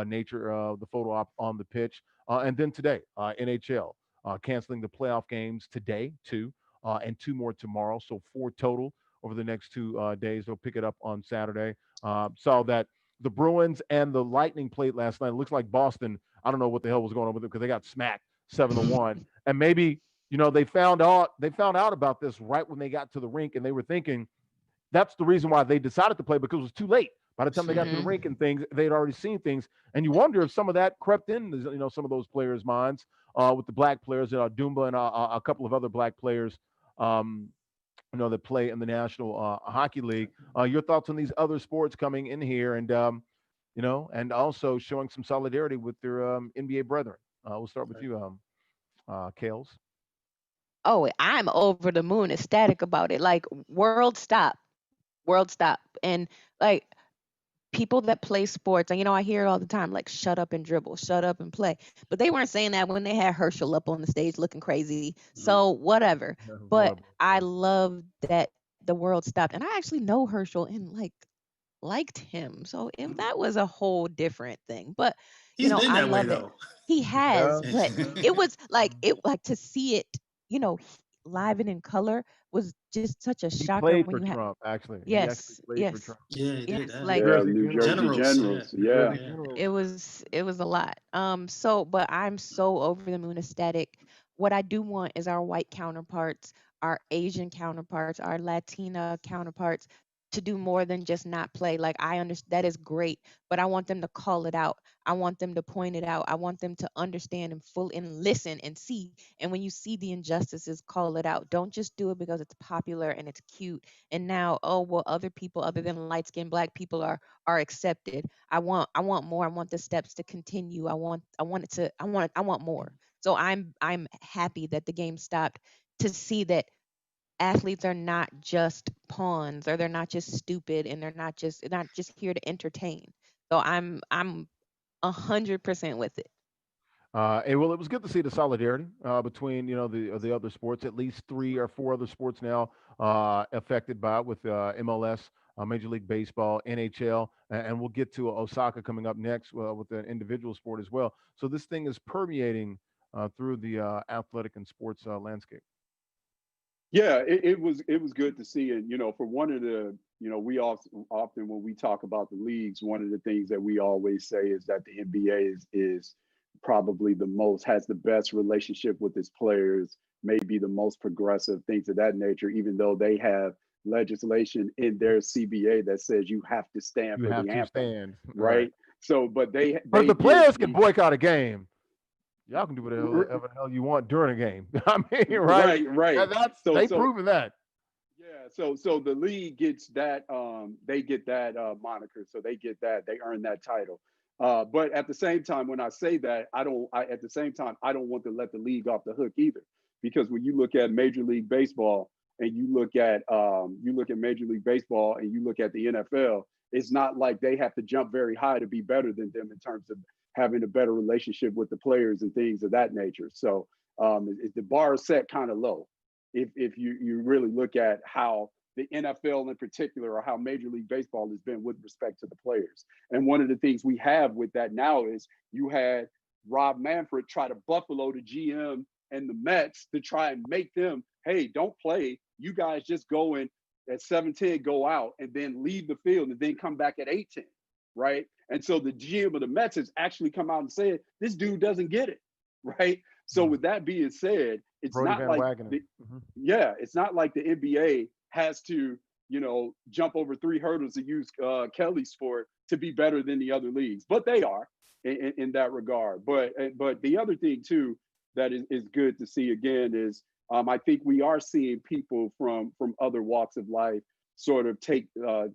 nature. The photo op on the pitch, and then today, NHL canceling the playoff games today, 2, and 2 more tomorrow. So 4 total over the next 2 days. They'll pick it up on Saturday. Saw that the Bruins and the Lightning played last night. It looks like Boston. I don't know what the hell was going on with it, because they got smacked 7-1, and maybe they found out about this right when they got to the rink, and they were thinking that's the reason why they decided to play, because it was too late. By the time they got to the rink and things, they'd already seen things, and you wonder if some of that crept in, some of those players' minds with the Black players, Dumba and a couple of other Black players, um, that play in the National Hockey League. Your thoughts on these other sports coming in here, and also showing some solidarity with their NBA brethren. We'll start with you, Kales. Oh, I'm over the moon ecstatic about it. Like, world stop. And like, people that play sports, and I hear it all the time, like shut up and dribble, shut up and play. But they weren't saying that when they had Herschel up on the stage looking crazy. So whatever. But I love that the world stopped. And I actually know Herschel and liked him. So that was a whole different thing. But He's been I that way love it. though. He has, Yeah. but it was like to see it, live and in color was just such a He shocker played when for you had. Trump, actually. He actually Yes, played for yes, Trump. Yeah, he did yes. that. Like Yeah, Jersey New Generals. Jersey Generals, Generals. New Yeah. Jersey yeah. Generals. it was a lot. But I'm so over the moon ecstatic. What I do want is our white counterparts, our Asian counterparts, our Latina counterparts to do more than just not play. Like I understand that is great, but I want them to call it out. I want them to point it out. I want them to understand and listen and see. And when you see the injustices, call it out. Don't just do it because it's popular and it's cute. And now, oh well, other people other than light skinned black people are accepted. I want more. I want the steps to continue. I want more. So I'm happy that the game stopped to see that athletes are not just pawns, or they're not just stupid, and they're not just here to entertain. So I'm 100% with it. And well, it was good to see the solidarity between the other sports. At least 3 or 4 other sports now affected by it, with MLS, Major League Baseball, NHL, and we'll get to Osaka coming up next with an individual sport as well. So this thing is permeating through the athletic and sports landscape. Yeah, it was good to see. And for one of the, we often when we talk about the leagues, one of the things that we always say is that the NBA is probably has the best relationship with its players, maybe the most progressive, things of that nature, even though they have legislation in their CBA that says you have to stand You for have the to anthem, stand, right? right? So, but they But if they the give players can the boycott a game, y'all can do whatever the hell you want during a game. I mean, right? right. That's So they so proven that. Yeah, so the league gets that they get that moniker, so they earn that title. But at the same time, when I say that, at the same time I don't want to let the league off the hook either, because when you look at Major League Baseball and you look at Major League Baseball and you look at the NFL, it's not like they have to jump very high to be better than them in terms of having a better relationship with the players and things of that nature. So the bar is set kind of low if you really look at how the NFL in particular, or how Major League Baseball has been with respect to the players. And one of the things we have with that now is you had Rob Manfred try to buffalo the GM and the Mets to try and make them, hey, don't play. You guys just go in at 7:10, go out, and then leave the field and then come back at 8:10, right? And so the GM of the Mets has actually come out and said, this dude doesn't get it, right? So with that being said, it's Brody not Van like Wagenen. it's not like the NBA has to, jump over 3 hurdles to use Kelly's sport to be better than the other leagues, but they are in that regard. But the other thing too that is good to see again is I think we are seeing people from other walks of life sort of take a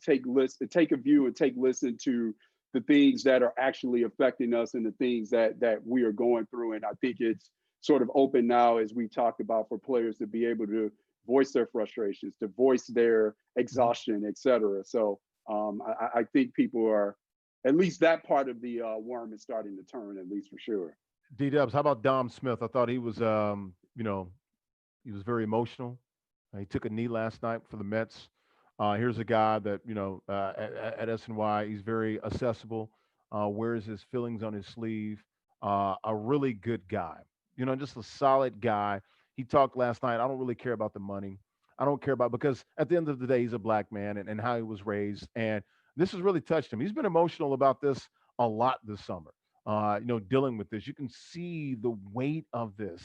view and take listen to the things that are actually affecting us and the things that we are going through. And I think it's sort of open now, as we talked about, for players to be able to voice their frustrations, to voice their exhaustion, et cetera. So I think people are, at least that part of the worm is starting to turn, at least for sure. D-Dubs, how about Dom Smith? I thought he was, he was very emotional. He took a knee last night for the Mets. Here's a guy that, at SNY, he's very accessible, wears his feelings on his sleeve, a really good guy, just a solid guy. He talked last night. I don't really care about the money. I don't care about, because at the end of the day, he's a black man, and how he was raised. And this has really touched him. He's been emotional about this a lot this summer, dealing with this. You can see the weight of this.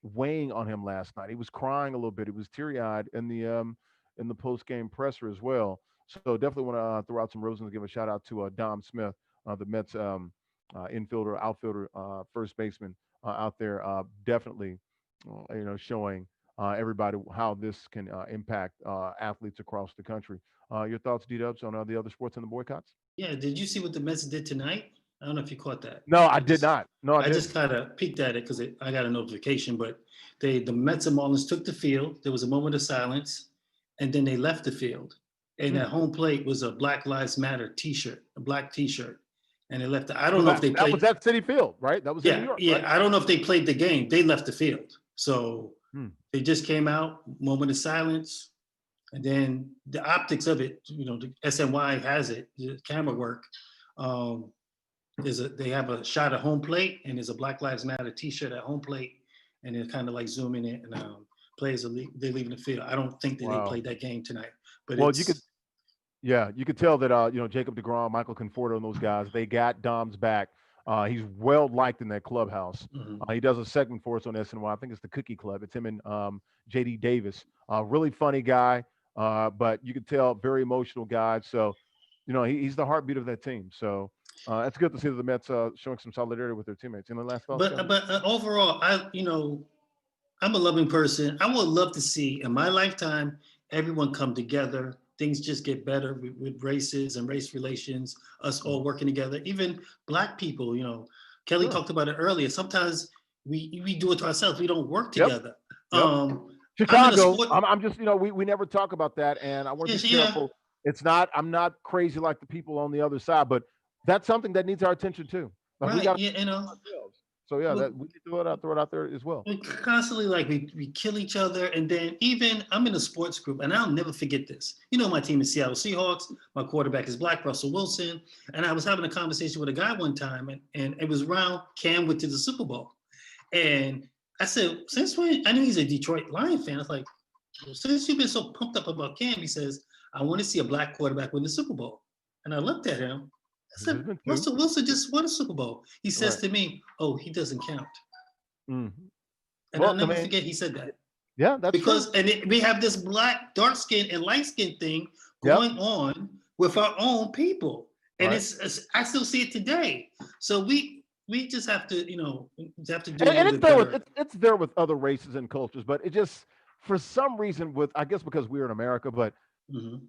Weighing on him last night. He was crying a little bit. He was teary-eyed in the post-game presser as well. So definitely want to throw out some roses and give a shout out to Dom Smith, the Mets infielder, outfielder, first baseman out there. Definitely, showing everybody how this can impact athletes across the country. Your thoughts, D-Dubs, on the other sports and the boycotts? Yeah, did you see what the Mets did tonight? I don't know if you caught that. No, I did not. No, I just kind of peeked at it because I got a notification. But the Mets and Marlins took the field. There was a moment of silence, and then they left the field. and that home plate was a Black Lives Matter T-shirt, a black T-shirt, and they left. I don't know if they That played. was at City Field, right? That was in New York. Yeah. Right? I don't know if they played the game. They left the field, so they just came out, moment of silence, and then the optics of it. The SNY has it. The camera work. They have a shot at home plate, and there's a Black Lives Matter T-shirt at home plate, and they're kind of like zooming in, and players they're leaving the field. I don't think that they played that game tonight, but you could tell that Jacob deGrom, Michael Conforto, and those guys, they got Dom's back. He's well liked in that clubhouse. He does a segment for us on SNY. I think it's the Cookie Club. It's him and JD Davis. Really funny guy, but you could tell very emotional guy. So, he's the heartbeat of that team. So. It's good to see that the Mets showing some solidarity with their teammates in the last. But overall, I'm a loving person. I would love to see in my lifetime everyone come together. Things just get better with races and race relations. Us all working together. Even Black people. Kelly talked about it earlier. Sometimes we do it to ourselves. We don't work together. Chicago. I'm just we never talk about that, and I want to be careful. It's not. I'm not crazy like the people on the other side, but. That's something that needs our attention too. Like right. So we need to throw it out there as well. We constantly we kill each other, and then even I'm in a sports group, and I'll never forget this. My team is Seattle Seahawks. My quarterback is Black, Russell Wilson, and I was having a conversation with a guy one time, and it was around Cam went to the Super Bowl, and I said, since when? I know he's a Detroit Lion fan. I was like, well, since you've been so pumped up about Cam, he says, I want to see a Black quarterback win the Super Bowl, and I looked at him. I said, Russell Wilson just won a Super Bowl. He says to me, "Oh, he doesn't count." And I'll never forget he said that. Yeah, that's because true. We have this black, dark skin, and light skin thing going on with our own people, and it's I still see it today. So we just have to do and it's there with other races and cultures, but it just for some reason I guess because we're in America, but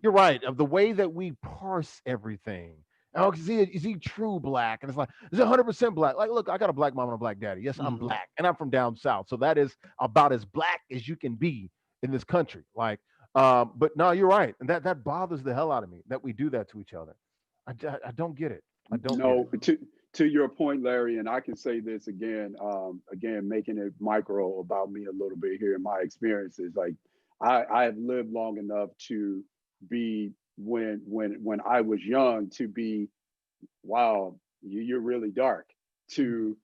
you're right of the way that we parse everything. Oh, is he true Black? And it's like, is it 100% Black? Like, look, I got a Black mom and a Black daddy. Yes, I'm Black, and I'm from down south, so that is about as Black as you can be in this country. Like, but no, you're right, and that bothers the hell out of me that we do that to each other. I don't get it. I don't. No, to your point, Larry, and I can say this again, making it micro about me a little bit here in my experiences. Like, I have lived long enough to be. When I was young to be, wow, you're really dark, to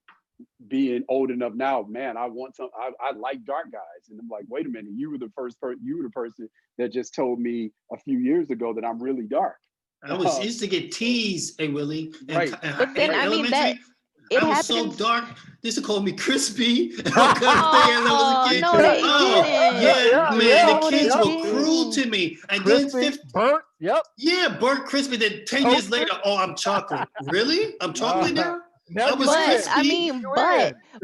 being old enough now, man, I want some, I like dark guys. And I'm like, wait a minute, you were the person that just told me a few years ago that I'm really dark. I used to get teased, hey Willie. But then I mean that I was so dark. They used to call me crispy. No, they didn't. The kids were cruel to me. And crispy, then burnt. Yep. Yeah, burnt crispy. Then 10 years later, I'm chocolate. Really? I'm chocolate now? I was crispy. I mean,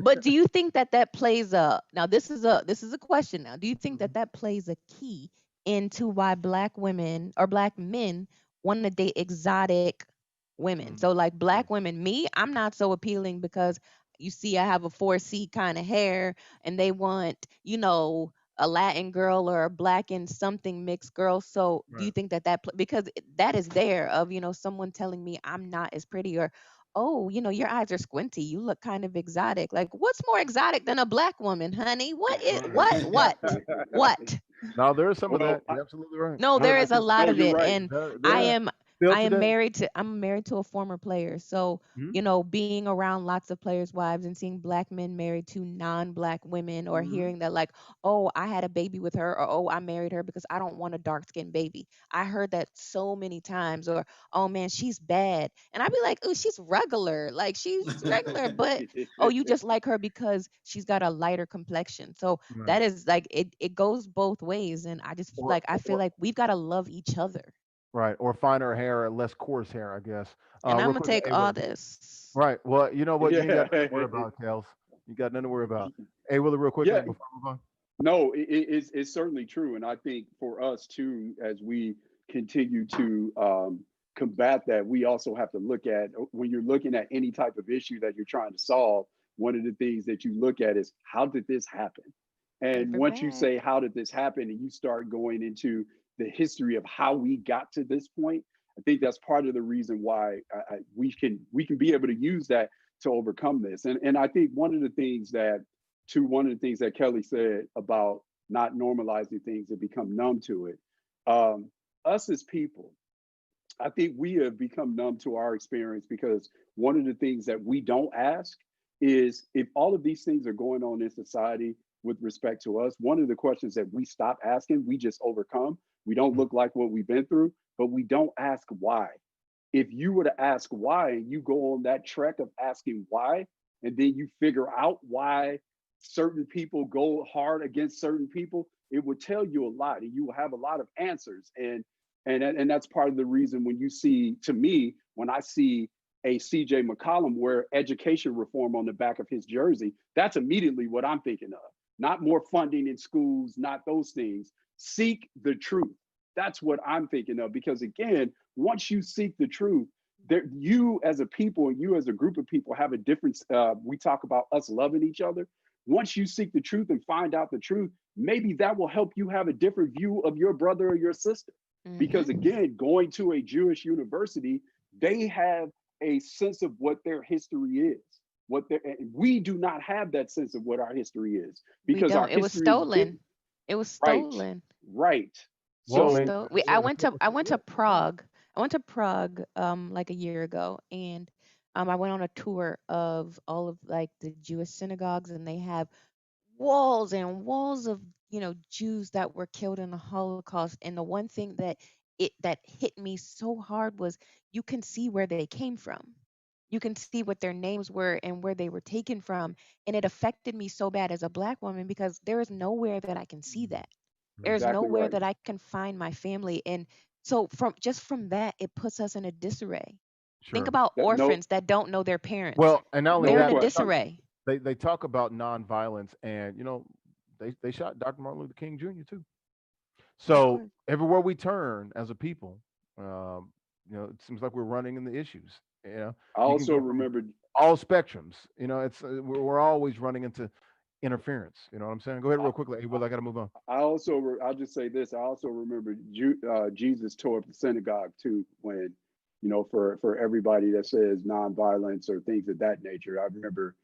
but do you think that plays now this is a question now. Do you think that plays a key into why Black women or Black men want to date exotic women? So like Black women, I'm not so appealing because you see I have a 4C kind of hair and they want, a Latin girl or a Black and something mixed girl. So do you think that because that is there of, someone telling me I'm not as pretty or, oh, your eyes are squinty. You look kind of exotic. Like, what's more exotic than a Black woman, honey? What? No, there is some of that. You're absolutely right. No, there is a lot of it. Right. And I'm married to a former player. So, being around lots of players' wives and seeing Black men married to non-Black women or hearing that like, oh, I had a baby with her or, oh, I married her because I don't want a dark-skinned baby. I heard that so many times or, oh man, she's bad. And I'd be like, oh, she's regular. Like she's regular, but oh, you just like her because she's got a lighter complexion. So that is like, it goes both ways. And I just I feel like we've got to love each other. Right, or finer hair or less coarse hair, I guess. And I'm gonna take all this. Right. Well, you know what? You ain't got nothing to worry about, Kels. You got nothing to worry about. Hey, Willie, real quick before we move on. No, it's certainly true, and I think for us too, as we continue to combat that, we also have to look at when you're looking at any type of issue that you're trying to solve. One of the things that you look at is how did this happen? And once you say how did this happen, and you start going into the history of how we got to this point, I think that's part of the reason why we can be able to use that to overcome this. And I think one of the things that Kelly said about not normalizing things and become numb to it, us as people, I think we have become numb to our experience, because one of the things that we don't ask is, if all of these things are going on in society with respect to us, one of the questions that we stop asking, we just overcome. We don't look like what we've been through, but we don't ask why. If you were to ask why, and you go on that trek of asking why, and then you figure out why certain people go hard against certain people, it would tell you a lot, and you will have a lot of answers. And that's part of the reason when you see, to me, when I see a CJ McCollum wear education reform on the back of his jersey, that's immediately what I'm thinking of. Not more funding in schools, not those things. Seek the truth. That's what I'm thinking of, because again, once you seek the truth, you as a people and you as a group of people have a difference. We talk about us loving each other. Once you seek the truth and find out the truth, maybe that will help you have a different view of your brother or your sister. Because again, going to a Jewish university, they have a sense of what their history is. We do not have that sense of what our history is, because our history it was stolen. It was stolen. Right. So I went to Prague. I went to Prague like a year ago, and I went on a tour of all of like the Jewish synagogues, and they have walls and walls of Jews that were killed in the Holocaust. And the one thing that hit me so hard was, you can see where they came from. You can see what their names were and where they were taken from. And it affected me so bad as a Black woman, because there is nowhere that I can see that. There's Exactly nowhere right. that I can find my family. And so from that, it puts us in a disarray. Think about orphans that don't know their parents. Well, and not only They're that, in a disarray. they talk about nonviolence, and they shot Dr. Martin Luther King Jr. too. So everywhere we turn as a people, it seems like we're running in the issues. I also remember all spectrums. It's we're always running into interference. You know what I'm saying? Go ahead real quickly. Hey, Will, I got to move on. I'll just say this. I also remember Jesus tore up the synagogue too, when, for everybody that says nonviolence or things of that nature. I remember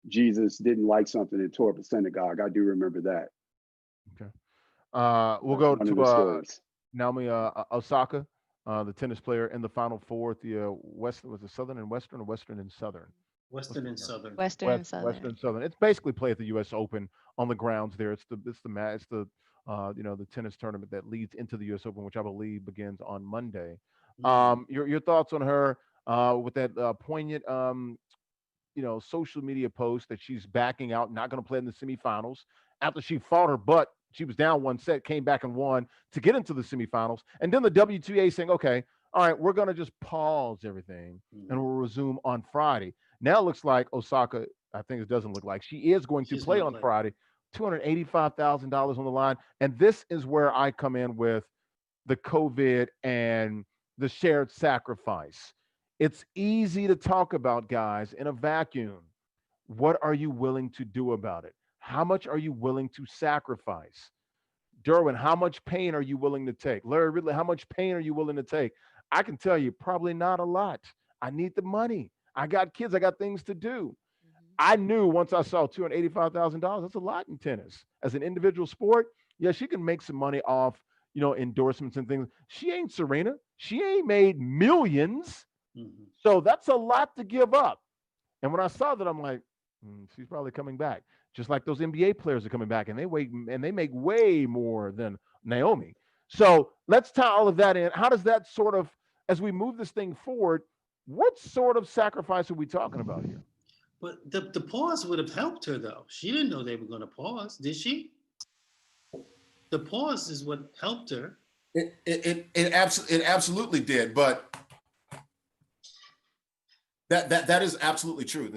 Jesus didn't like something and tore up a synagogue. I do remember that. Okay. We'll go to Naomi Osaka, the tennis player, in the Final Four at the was it Southern and Western, or Western and Southern? Western and Southern. Western and Southern. Western and Southern. It's basically play at the U.S. Open on the grounds there. It's the the tennis tournament that leads into the U.S. Open, which I believe begins on Monday. Your thoughts on her with that poignant social media post that she's backing out, not going to play in the semifinals after she fought her butt. She was down one set, came back and won to get into the semifinals. And then the WTA saying, okay, all right, we're going to just pause everything and we'll resume on Friday. Now it looks like Osaka, I think it doesn't look like, she is going to play on Friday, $285,000 on the line. And this is where I come in with the COVID and the shared sacrifice. It's easy to talk about, guys, in a vacuum. What are you willing to do about it? How much are you willing to sacrifice? Derwin, how much pain are you willing to take? Larry Ridley, how much pain are you willing to take? I can tell you, probably not a lot. I need the money. I got kids. I got things to do. I knew once I saw $285,000, that's a lot in tennis. As an individual sport, yeah, she can make some money off, endorsements and things. She ain't Serena. She ain't made millions. So that's a lot to give up. And when I saw that, I'm like, she's probably coming back. Just like those NBA players are coming back, and they make way more than Naomi. So let's tie all of that in. How does that sort of, as we move this thing forward, what sort of sacrifice are we talking about here? But the pause would have helped her, though. She didn't know they were going to pause, did she? The pause is what helped her. It absolutely did, but that is absolutely true.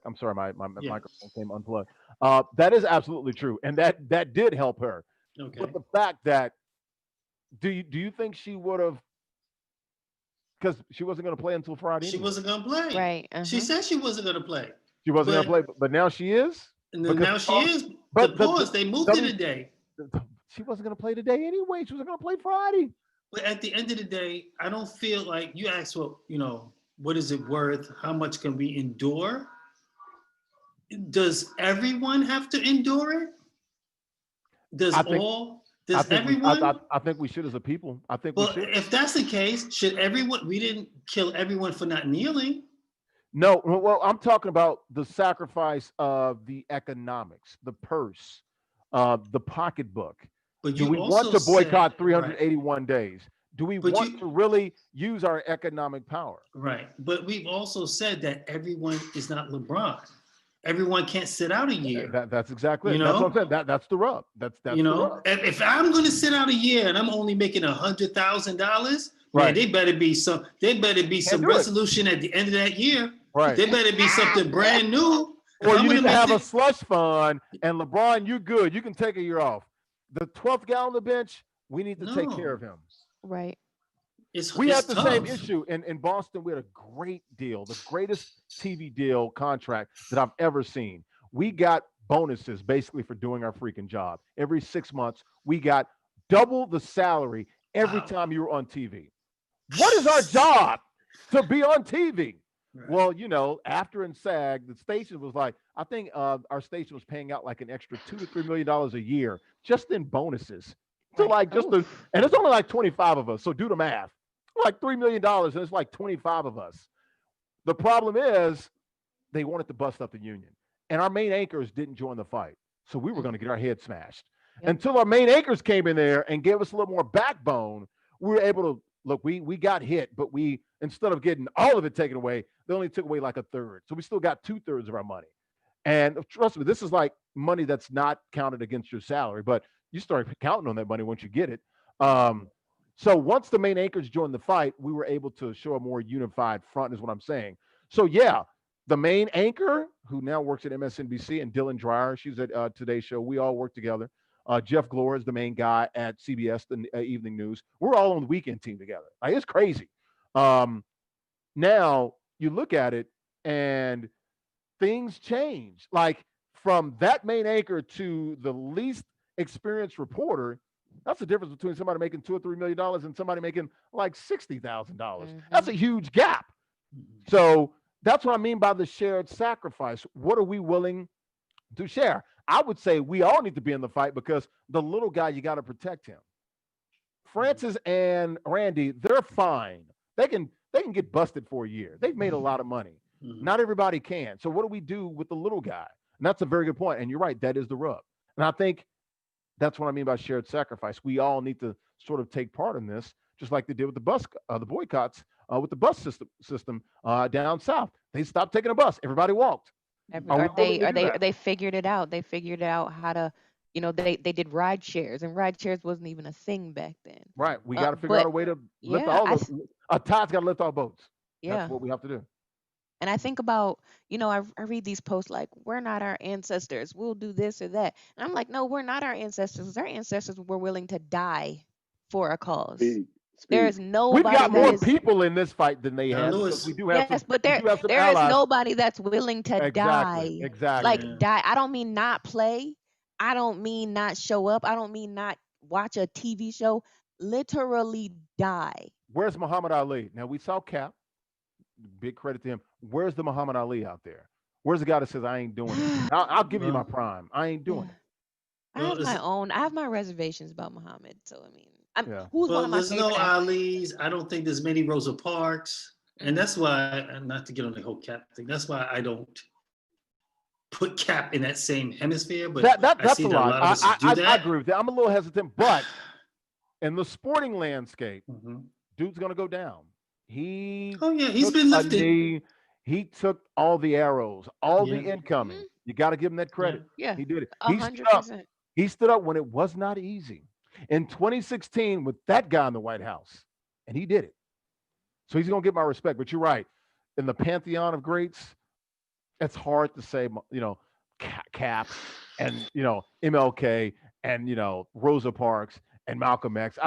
I'm sorry, my microphone came unplugged. That is absolutely true, and that did help her. Okay. But the fact that, do you think she would have? Because she wasn't going to play until Friday. She wasn't going to play. Right. She said she wasn't going to play. She wasn't going to play, but now she is. And now she is. The pause, they moved it a day. she wasn't going to play today anyway. She was going to play Friday. But at the end of the day, I don't feel like you asked what, what is it worth? How much can we endure? Does everyone have to endure it? Does everyone? I think we should as a people. I think Well, we should. if that's the case, should everyone, we didn't kill everyone for not kneeling. No, well, I'm talking about the sacrifice of the economics, the purse, the pocketbook. But Do you we also want to boycott said, 381 days? Do we want to really use our economic power? Right. But we've also said that everyone is not LeBron. Everyone can't sit out a year. That's exactly it. That's what I'm saying. That's the rub. That's the rub. If I'm going to sit out a year and I'm only making $100,000, Right. man, they better be some resolution at the end of that year. Right. They better be something brand new. Or you need to have a slush fund, and LeBron, you good. You can take a year off. The 12th guy on the bench, we need to take care of him. Right. We had the same issue in Boston. We had a great deal, the greatest TV deal contract that I've ever seen. We got bonuses basically for doing our freaking job. Every 6 months, we got double the salary every time you were on TV. What is our job? To be on TV. Right. Well, after in SAG, the station was like, I think our station was paying out like an extra $2 to $3 million a year just in bonuses. So and it's only like 25 of us. So do the math. Like $3 million, and it's like 25 of us. The problem is they wanted to bust up the union, and our main anchors didn't join the fight. So we were going to get our head smashed. Yep. Until our main anchors came in there and gave us a little more backbone, we were able to look. We got hit, but we, instead of getting all of it taken away, they only took away like a third. So we still got 2/3 of our money. And trust me, this is like money that's not counted against your salary, but you start counting on that money once you get it. So once the main anchors joined the fight, we were able to show a more unified front, is what I'm saying. So yeah, the main anchor, who now works at MSNBC, and Dylan Dreyer, she's at Today's Show. We all work together. Jeff Glore is the main guy at CBS, the Evening News. We're all on the weekend team together. Like, it's crazy. Now you look at it and things change. Like from that main anchor to the least experienced reporter, that's the difference between somebody making $2 or $3 million and somebody making like $60,000. That's a huge gap. So that's what I mean by the shared sacrifice. What are we willing to share? I would say we all need to be in the fight because the little guy, you got to protect him. Francis and Randy, they're fine. They can get busted for a year. They've made a lot of money. Not everybody can. So what do we do with the little guy? And that's a very good point. And you're right, that is the rub. And I think that's what I mean by shared sacrifice. We all need to sort of take part in this, just like they did with the boycotts with the bus system down south. They stopped taking a bus. Everybody walked. They figured it out. They figured out how to, they did ride shares, and ride shares wasn't even a thing back then. Right. We got to figure out a way to lift a tide's got to lift all boats. Yeah. That's what we have to do. And I think about, I read these posts like, we're not our ancestors. We'll do this or that. And I'm like, no, we're not our ancestors. Our ancestors were willing to die for a cause. There is nobody. We've got more people in this fight than they have. Lewis, we do have but there is nobody that's willing to die. Exactly. Like die. I don't mean not play. I don't mean not show up. I don't mean not watch a TV show. Literally die. Where's Muhammad Ali? Now we saw Cap. Big credit to him. Where's the Muhammad Ali out there? Where's the guy that says I ain't doing it? I'll give you my prime. I ain't doing it. I have my reservations about Muhammad. So I mean, who's one of my favorite? There's no Ali's. I don't think there's many Rosa Parks, and that's why, not to get on the whole Cap thing. That's why I don't put Cap in that same hemisphere. But that's a lot. I agree with that. I'm a little hesitant, but in the sporting landscape, dude's gonna go down. He's been lifted. He took all the arrows, all the incoming. You got to give him that credit. Yeah, he did it. 100%. He stood up when it was not easy. In 2016, with that guy in the White House, and he did it. So he's gonna get my respect. But you're right. In the pantheon of greats, it's hard to say, Cap and MLK and Rosa Parks and Malcolm X.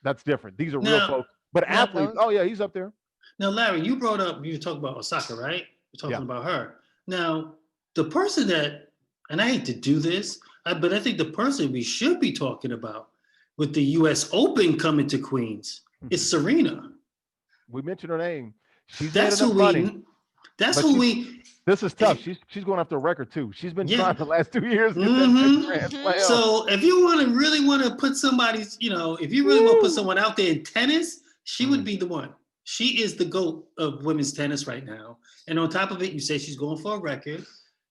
That's different. These are real folks. But athletes, he's up there. Now, Larry, you talked about Osaka, right? You're talking about her. Now, the person that, and I hate to do this, But I think the person we should be talking about with the U.S. Open coming to Queens is Serena. We mentioned her name. She's That's made who enough money. That's but who we. This is tough. She's going after a record too. She's been Yeah. trying the last 2 years to get Mhm. that Grand Slam. So if you really want to put somebody's, if you really want to put someone out there in tennis, she would be the one. She is the GOAT of women's tennis right now. And on top of it, you say she's going for a record.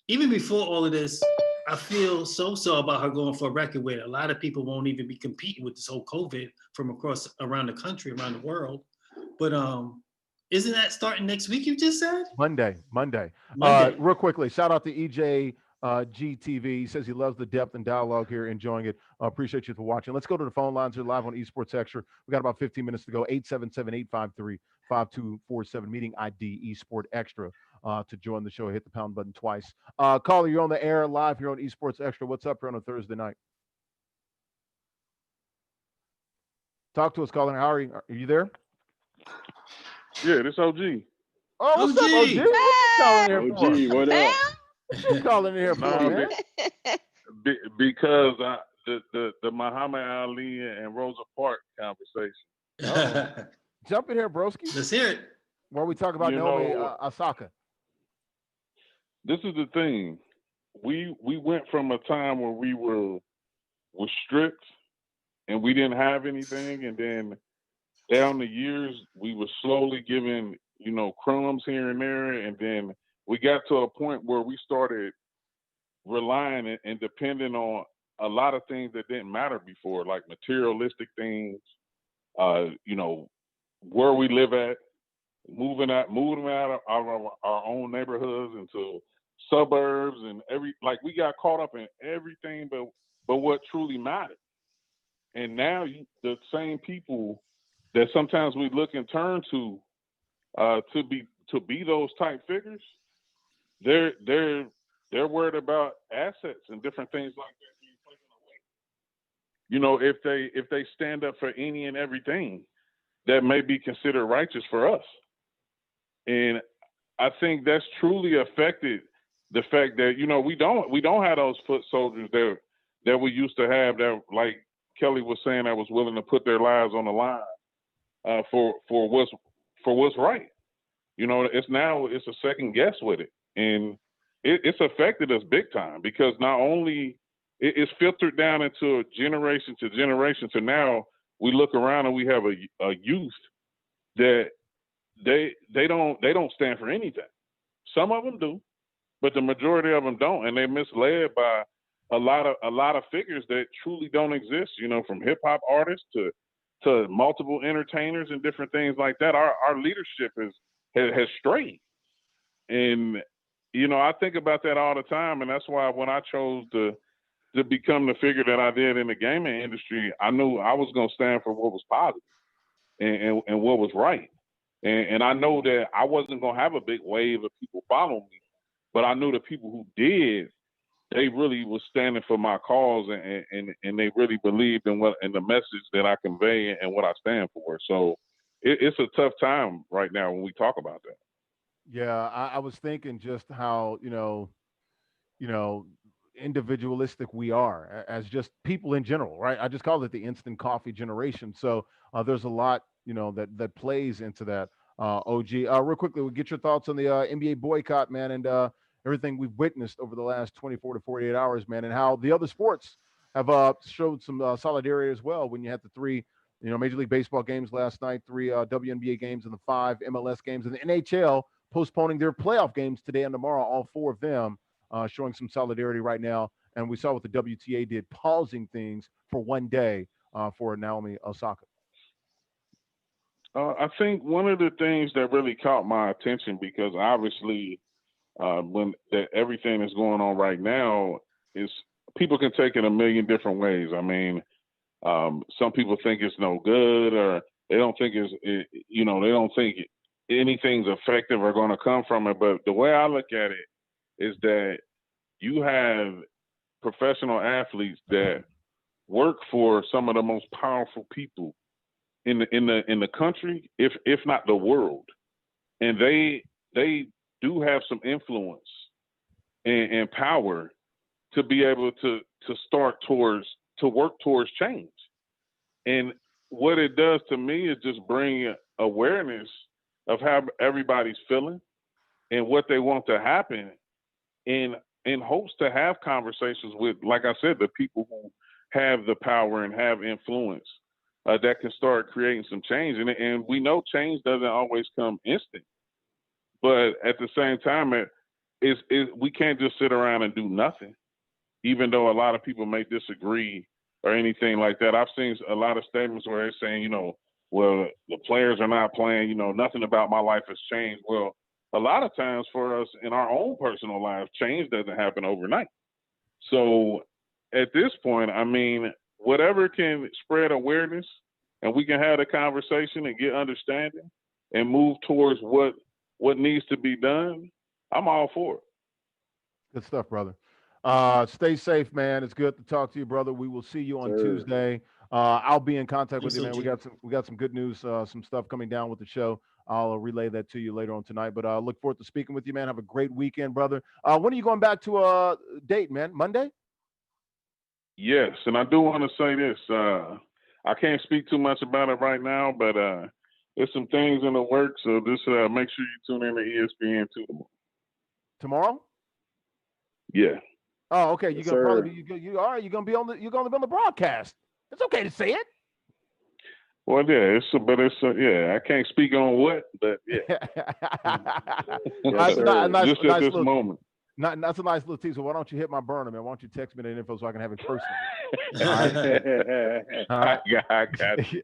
Even before all of this, I feel so about her going for a record where a lot of people won't even be competing with this whole COVID from around the country, around the world. But isn't that starting next week, you just said? Monday. Real quickly, shout out to EJ GTV. He says he loves the depth and dialogue here, enjoying it. Appreciate you for watching. Let's go to the phone lines here live on Esports Extra. We got about 15 minutes to go. 877-853-5247, meeting ID Esport Extra to join the show. Hit the pound button twice. Caller, you're on the air live here on Esports Extra. What's up here on a Thursday night? Talk to us, caller. How are you? Are you there? Yeah, this OG. Oh, what's up, OG? What you calling here for? OG, what up? What you calling here for, man? Because the Muhammad Ali and Rosa Parks conversation. Jump in here, broski. Let's hear it. Where we talk about Naomi Osaka. This is the thing. We went from a time where we were stripped and we didn't have anything, and then down the years we were slowly given, crumbs here and there, and then we got to a point where we started relying and depending on a lot of things that didn't matter before, like materialistic things, where we live at, moving out of our own neighborhoods into suburbs, and we got caught up in everything but what truly mattered. And now the same people that sometimes we look and turn to be those type figures, they're worried about assets and different things like that. If they stand up for any and everything that may be considered righteous for us. And I think that's truly affected the fact that, we don't have those foot soldiers that we used to have, that, like Kelly was saying, that was willing to put their lives on the line for what's right. It's a second guess with it. And it's affected us big time, because not only it's filtered down into generation to generation, to now we look around and we have a youth that they don't stand for anything. Some of them do, but the majority of them don't, and they're misled by a lot of figures that truly don't exist. From hip hop artists to multiple entertainers and different things like that. Our leadership has strayed, and I think about that all the time, and that's why when I chose to become the figure that I did in the gaming industry, I knew I was going to stand for what was positive and what was right. And I know that I wasn't going to have a big wave of people following me, but I knew the people who did, they really was standing for my cause, and they really believed in the message that I convey and what I stand for. So it's a tough time right now when we talk about that. Yeah, I was thinking just how, individualistic we are as just people in general, right? I just call it the instant coffee generation. So there's a lot, that plays into that. OG, real quickly, we'll get your thoughts on the NBA boycott, man, and everything we've witnessed over the last 24 to 48 hours, man, and how the other sports have showed some solidarity as well. When you had the 3, Major League Baseball games last night, 3 WNBA games, and the 5 MLS games, and the NHL postponing their playoff games today and tomorrow, all 4 of them showing some solidarity right now. And we saw what the WTA did, pausing things for one day for Naomi Osaka. I think one of the things that really caught my attention, because obviously when everything is going on right now, is people can take it a million different ways. I mean, some people think it's no good, or they don't think they don't think anything's effective or going to come from it. But the way I look at it is that you have professional athletes that work for some of the most powerful people in the country, if not the world, and they do have some influence and power to be able to work towards change. And what it does to me is just bring awareness of how everybody's feeling and what they want to happen, in hopes to have conversations with, like I said, the people who have the power and have influence that can start creating some change. And we know change doesn't always come instant, but at the same time, we can't just sit around and do nothing, even though a lot of people may disagree or anything like that. I've seen a lot of statements where they're saying, you know, well, the players are not playing, you know, nothing about my life has changed. Well, a lot of times for us in our own personal lives, change doesn't happen overnight. So at this point, I mean, whatever can spread awareness and we can have a conversation and get understanding and move towards what needs to be done, I'm all for it. Good stuff, brother. Stay safe, man. It's good to talk to you, brother. We will see you on Tuesday. I'll be in contact with you, man. We got some good news, some stuff coming down with the show. I'll relay that to you later on tonight. But look forward to speaking with you, man. Have a great weekend, brother. When are you going back to date, man? Monday? Yes, and I do want to say this. I can't speak too much about it right now, but there's some things in the works. So just make sure you tune in to ESPN tomorrow. Tomorrow? Yeah. Oh, okay. You're Yes, gonna sir. probably be, you're gonna be on the broadcast. It's okay to say it. Well, yeah, I can't speak on what, but yeah. Yes, sir. Just at this moment. That's a nice little teaser. Why don't you hit my burner, man? Why don't you text me that info so I can have it personally? All right. I got you.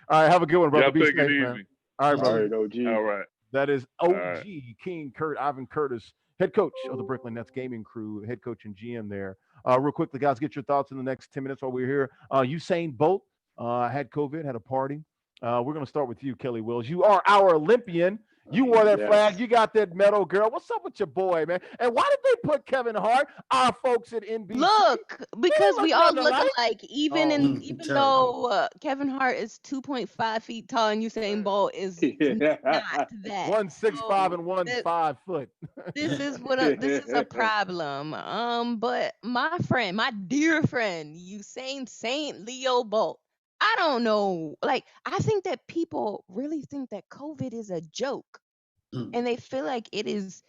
All right. Have a good one, brother. Y'all Be take safe, it man. easy. All right, brother. All right, OG. All right. That is OG right. King Ivan Curtis, head coach of the Brooklyn Nets gaming crew, head coach and GM there. Real quickly, guys, get your thoughts in the next 10 minutes while we're here. Usain Bolt had COVID, had a party. We're going to start with you, Kelly Wills. You are our Olympian. You wore that flag. You got that medal, girl. What's up with your boy, man? And why did they put Kevin Hart, our folks at NBC? Look, because we all look alike. alike. Even though Kevin Hart is 2.5 feet tall and Usain Bolt is not that. 1.65 and 1.5 foot. This is this is a problem. But my friend, my dear friend, Usain Saint Leo Bolt. I don't know. Like, I think that people really think that COVID is a joke, and they feel like it is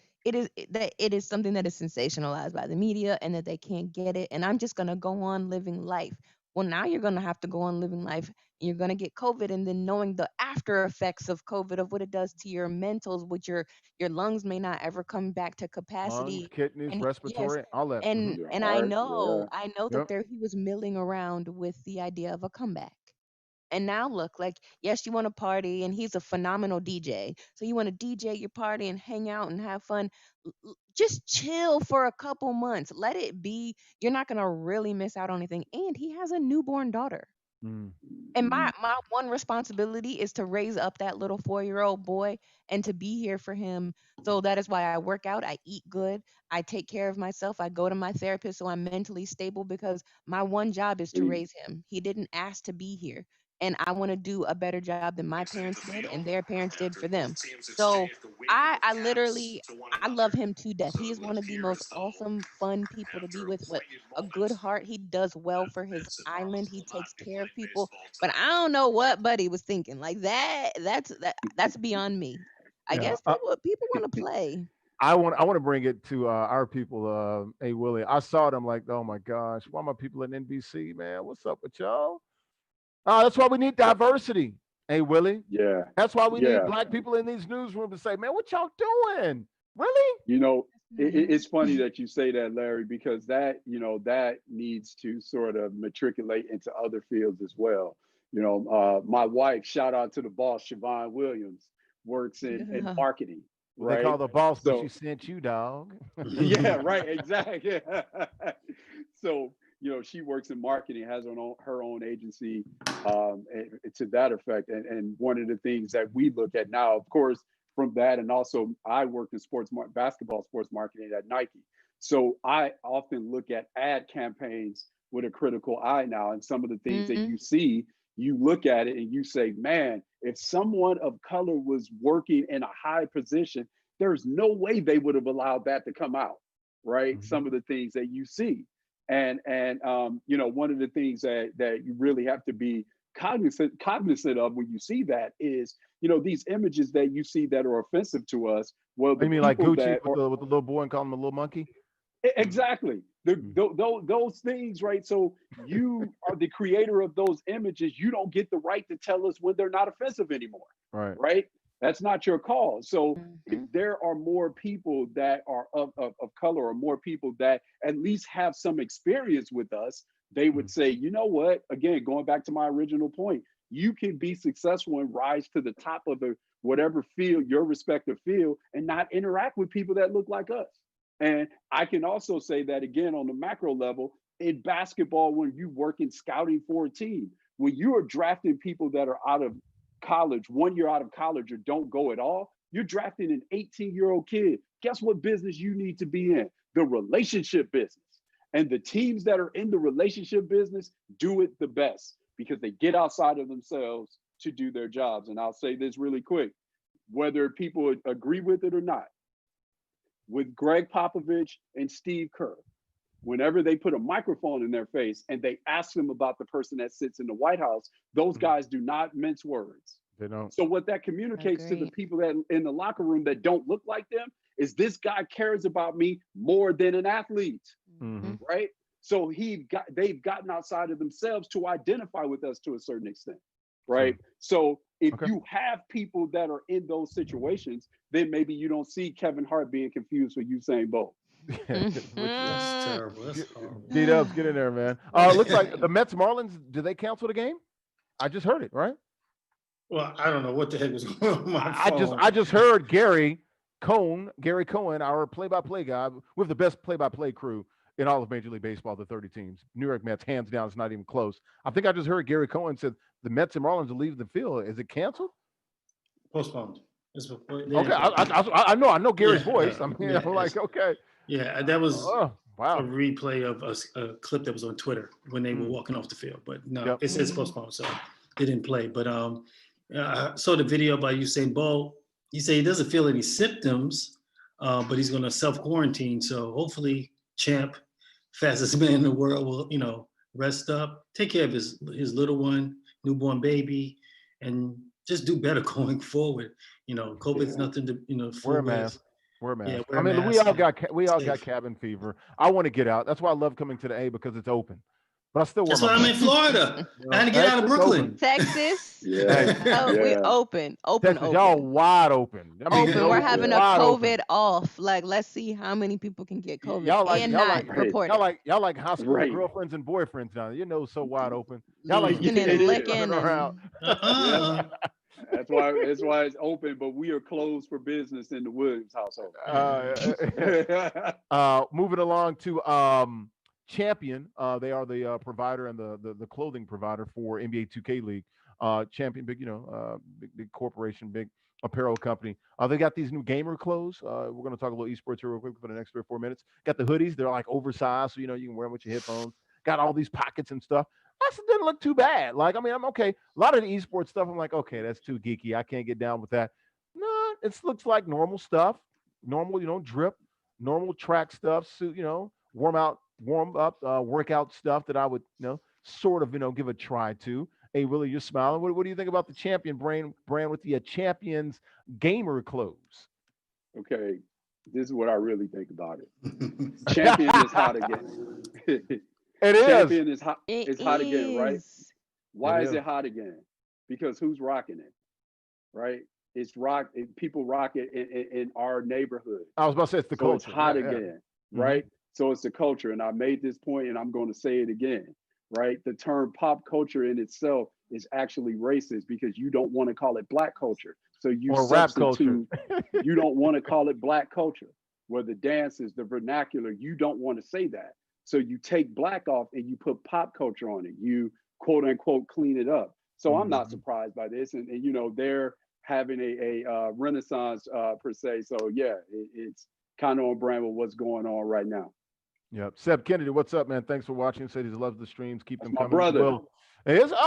something that is sensationalized by the media and that they can't get it. And I'm just gonna go on living life. Well, now you're gonna have to go on living life. And you're gonna get COVID, and then knowing the after effects of COVID, of what it does to your mentals, which your lungs may not ever come back to capacity. Lungs, kidneys, And respiratory, all that. and Your and heart, I know that Yep. he was milling around with the idea of a comeback. And now look, like, yes, you want to party, and he's a phenomenal DJ. So you want to DJ your party and hang out and have fun. Just chill for a couple months. Let it be. You're not gonna really miss out on anything. And he has a newborn daughter. Mm. And my one responsibility is to raise up that little 4-year-old boy and to be here for him. So that is why I work out, I eat good, I take care of myself, I go to my therapist so I'm mentally stable, because my one job is to raise him. He didn't ask to be here. And I want to do a better job than my parents did and their parents did for them. So I literally, I love him to death. He is one of the most awesome, fun people to be with a good heart. He does well for his island. He takes care of people. But I don't know what Buddy was thinking. Like that's beyond me. I Yeah, guess people want to play. I want to bring it to our people. Hey Willie, I saw them like, oh my gosh, why my people at NBC, man? What's up with y'all? That's why we need diversity. Hey Willie, Yeah. that's why we Yeah. need black people in these newsrooms to say, man, what y'all doing? Really? You know, it's funny that you say that, Larry, because that needs to sort of matriculate into other fields as well. You know, my wife, shout out to the boss, Siobhan Williams, works in marketing. Well, right? they call the boss, but So- she sent you, dog. Yeah, right, exactly. So, you know, she works in marketing, has her own agency to that effect. And one of the things that we look at now, of course, from that, and also I work in basketball sports marketing at Nike. So I often look at ad campaigns with a critical eye now, and some of the things that you see, you look at it and you say, man, if someone of color was working in a high position, there's no way they would have allowed that to come out, right? Some of the things that you see. And you know, one of the things that you really have to be cognizant of when you see that is, you know, these images that you see that are offensive to us. Well, You mean like Gucci with the little boy and calling him a little monkey? Exactly. Those things, right? So you are the creator of those images. You don't get the right to tell us when they're not offensive anymore. Right. Right? That's not your call. So if Mhm. there are more people that are of color, or more people that at least have some experience with us, they would say, you know what? Again, going back to my original point, you can be successful and rise to the top of whatever field, your respective field, and not interact with people that look like us. And I can also say that again on the macro level in basketball, when you work in scouting for a team, when you are drafting people that are out of college, 1 year out of college, or don't go at all, you're drafting an 18-year-old kid. Guess what business you need to be in? The relationship business. And the teams that are in the relationship business do it the best because they get outside of themselves to do their jobs. And I'll say this really quick, whether people agree with it or not, with Greg Popovich and Steve Kerr, whenever they put a microphone in their face and they ask them about the person that sits in the White House, those guys do not mince words. They don't. So what that communicates to the people that in the locker room that don't look like them is this guy cares about me more than an athlete, right? So they've gotten outside of themselves to identify with us to a certain extent, right? So if you have people that are in those situations, then maybe you don't see Kevin Hart being confused with Usain Bolt. That's terrible. That's horrible. D-Dubs, get in there, man. Looks like the Mets Marlins, did they cancel the game? I just heard it, right? Well, I don't know what the heck was going on. My phone. I just heard Gary Cohen, our play-by-play guy. We have the best play-by-play crew in all of Major League Baseball, the 30 teams. New York Mets, hands down, it's not even close. I think I just heard Gary Cohen said the Mets and Marlins will leave the field. Is it canceled? Postponed. Okay, I know Gary's voice. I mean, I'm like, okay. Yeah, that was wow. a replay of a clip that was on Twitter when they were walking off the field. But no, it says postponed, so they didn't play. But I saw the video by Usain Bolt. He said he doesn't feel any symptoms, but he's going to self-quarantine. So hopefully, Champ, fastest man in the world, will rest up, take care of his little one, newborn baby, and just do better going forward. COVID's nothing to Wear a mask. Wear a mask. Yeah, I mean, we all got cabin fever. I want to get out. That's why I love coming to the A, because it's open. But I still That's why I'm in Florida. I had to get out of Brooklyn. Texas. Yeah. We open. Texas, y'all wide open. I mean, We're having a COVID open. off. Like, let's see how many people can get COVID report. Y'all like high school girlfriends and boyfriends now. So wide open. Y'all like licking around. That's why it's open, but we are closed for business in the Williams household. Moving along to Champion. They are the provider and the clothing provider for NBA 2K League. Champion, big corporation, big apparel company. They got these new gamer clothes. We're going to talk a little esports here real quick for the next 3 or 4 minutes. Got the hoodies. They're like oversized, so you can wear them with your headphones. Got all these pockets and stuff. That didn't look too bad. Like, I mean, I'm okay. A lot of the esports stuff, I'm like, okay, that's too geeky. I can't get down with that. No, it looks like normal stuff. Normal, drip, normal track stuff. So, warm up, workout stuff that I would, sort of, give a try to. Hey, Willie, you're smiling. What do you think about the Champion brand with the Champions gamer clothes? Okay, this is what I really think about it. Champion is hot again. It is. Champion is hot. It's hot again, right? Why is it hot again? Because who's rocking it, right? People rock it in our neighborhood. I was about to say it's the culture. It's hot again, right? So it's the culture, and I made this point, and I'm going to say it again, right? The term pop culture in itself is actually racist because you don't want to call it Black culture. So you rap culture. You don't want to call it Black culture, where the dances, the vernacular, you don't want to say that. So you take Black off and you put pop culture on it. You quote unquote clean it up. So I'm not surprised by this, and they're having a renaissance per se. So yeah, it's kind of on brand with what's going on right now. Yep. Seb Kennedy, what's up, man? Thanks for watching. Said he loves the streams. Keep them coming. My brother. Well,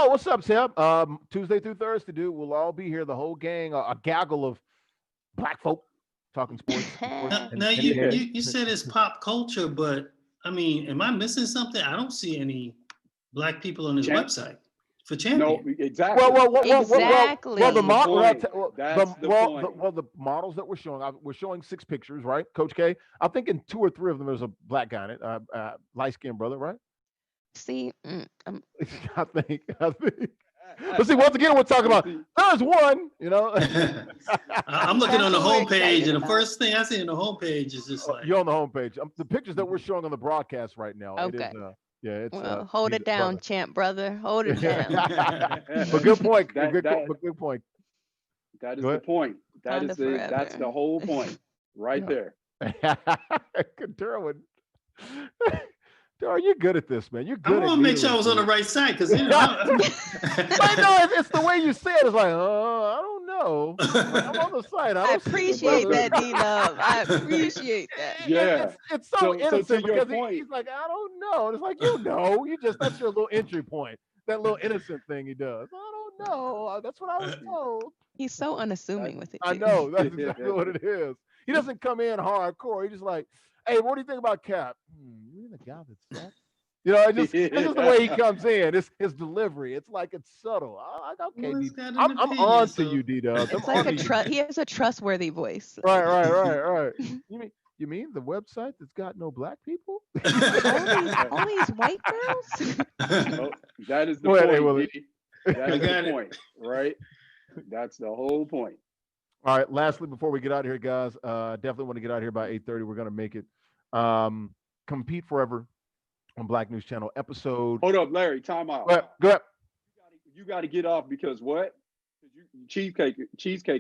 what's up, Seb? Tuesday through Thursday, dude. We'll all be here, the whole gang, a gaggle of Black folk talking sports. Now you said it's pop culture, but I mean, am I missing something? I don't see any black people on his website for No, champion. exactly. Exactly. Well, the That's the point. the models that we're showing, we're showing 6 pictures, right, Coach K? I think in 2 or 3 of them there's a black guy in it, light-skinned brother, right? See, I think. But see, once again, we're talking about there's one, you know. I'm looking on the That's what we're homepage, excited and the about. first thing I see on the homepage is just like, You're on the homepage. The pictures that we're showing on the broadcast right now. Okay. It is, yeah, it's. well, hold he's it a down, brother. champ brother. Hold it down. But good point. That- good, that- but good point. That is Go the ahead. point. That's Forever. the whole point right Yeah. there. Derwin. Derwin, you're good at this, man. You're I good. want to make sure I was on the right side because you know. I know it's the way you say it. It's like, I don't know. I'm on the side. I appreciate that, D-Love. I appreciate that. Yeah. It's so So innocent to your because point- he's like, I don't know. And it's like, you know, that's your little entry point. That little innocent thing he does. I don't know. That's what I was told. He's so unassuming with it. I too. know. That's exactly what it is. He doesn't come in hardcore. He's just like, hey, what do you think about Cap? You're the guy that's that. You know, it's just the way he comes in. It's his delivery. It's like it's subtle. Okay, Well, he's got an I'm opinion, on to so- you, D-Dubs. It's like he has a trustworthy voice. Right. You mean the website that's got no black people? all these white girls? Oh, that is the Go ahead, point. Willie. Dee. That is got the it. point, right? That's the whole point. All right. Lastly, before we get out of here, guys, definitely want to get out of here by 8:30. We're gonna make it. Compete Forever on Black News Channel episode. Hold up, Larry. Time out. Go ahead. You got to get off because what? Cheesecake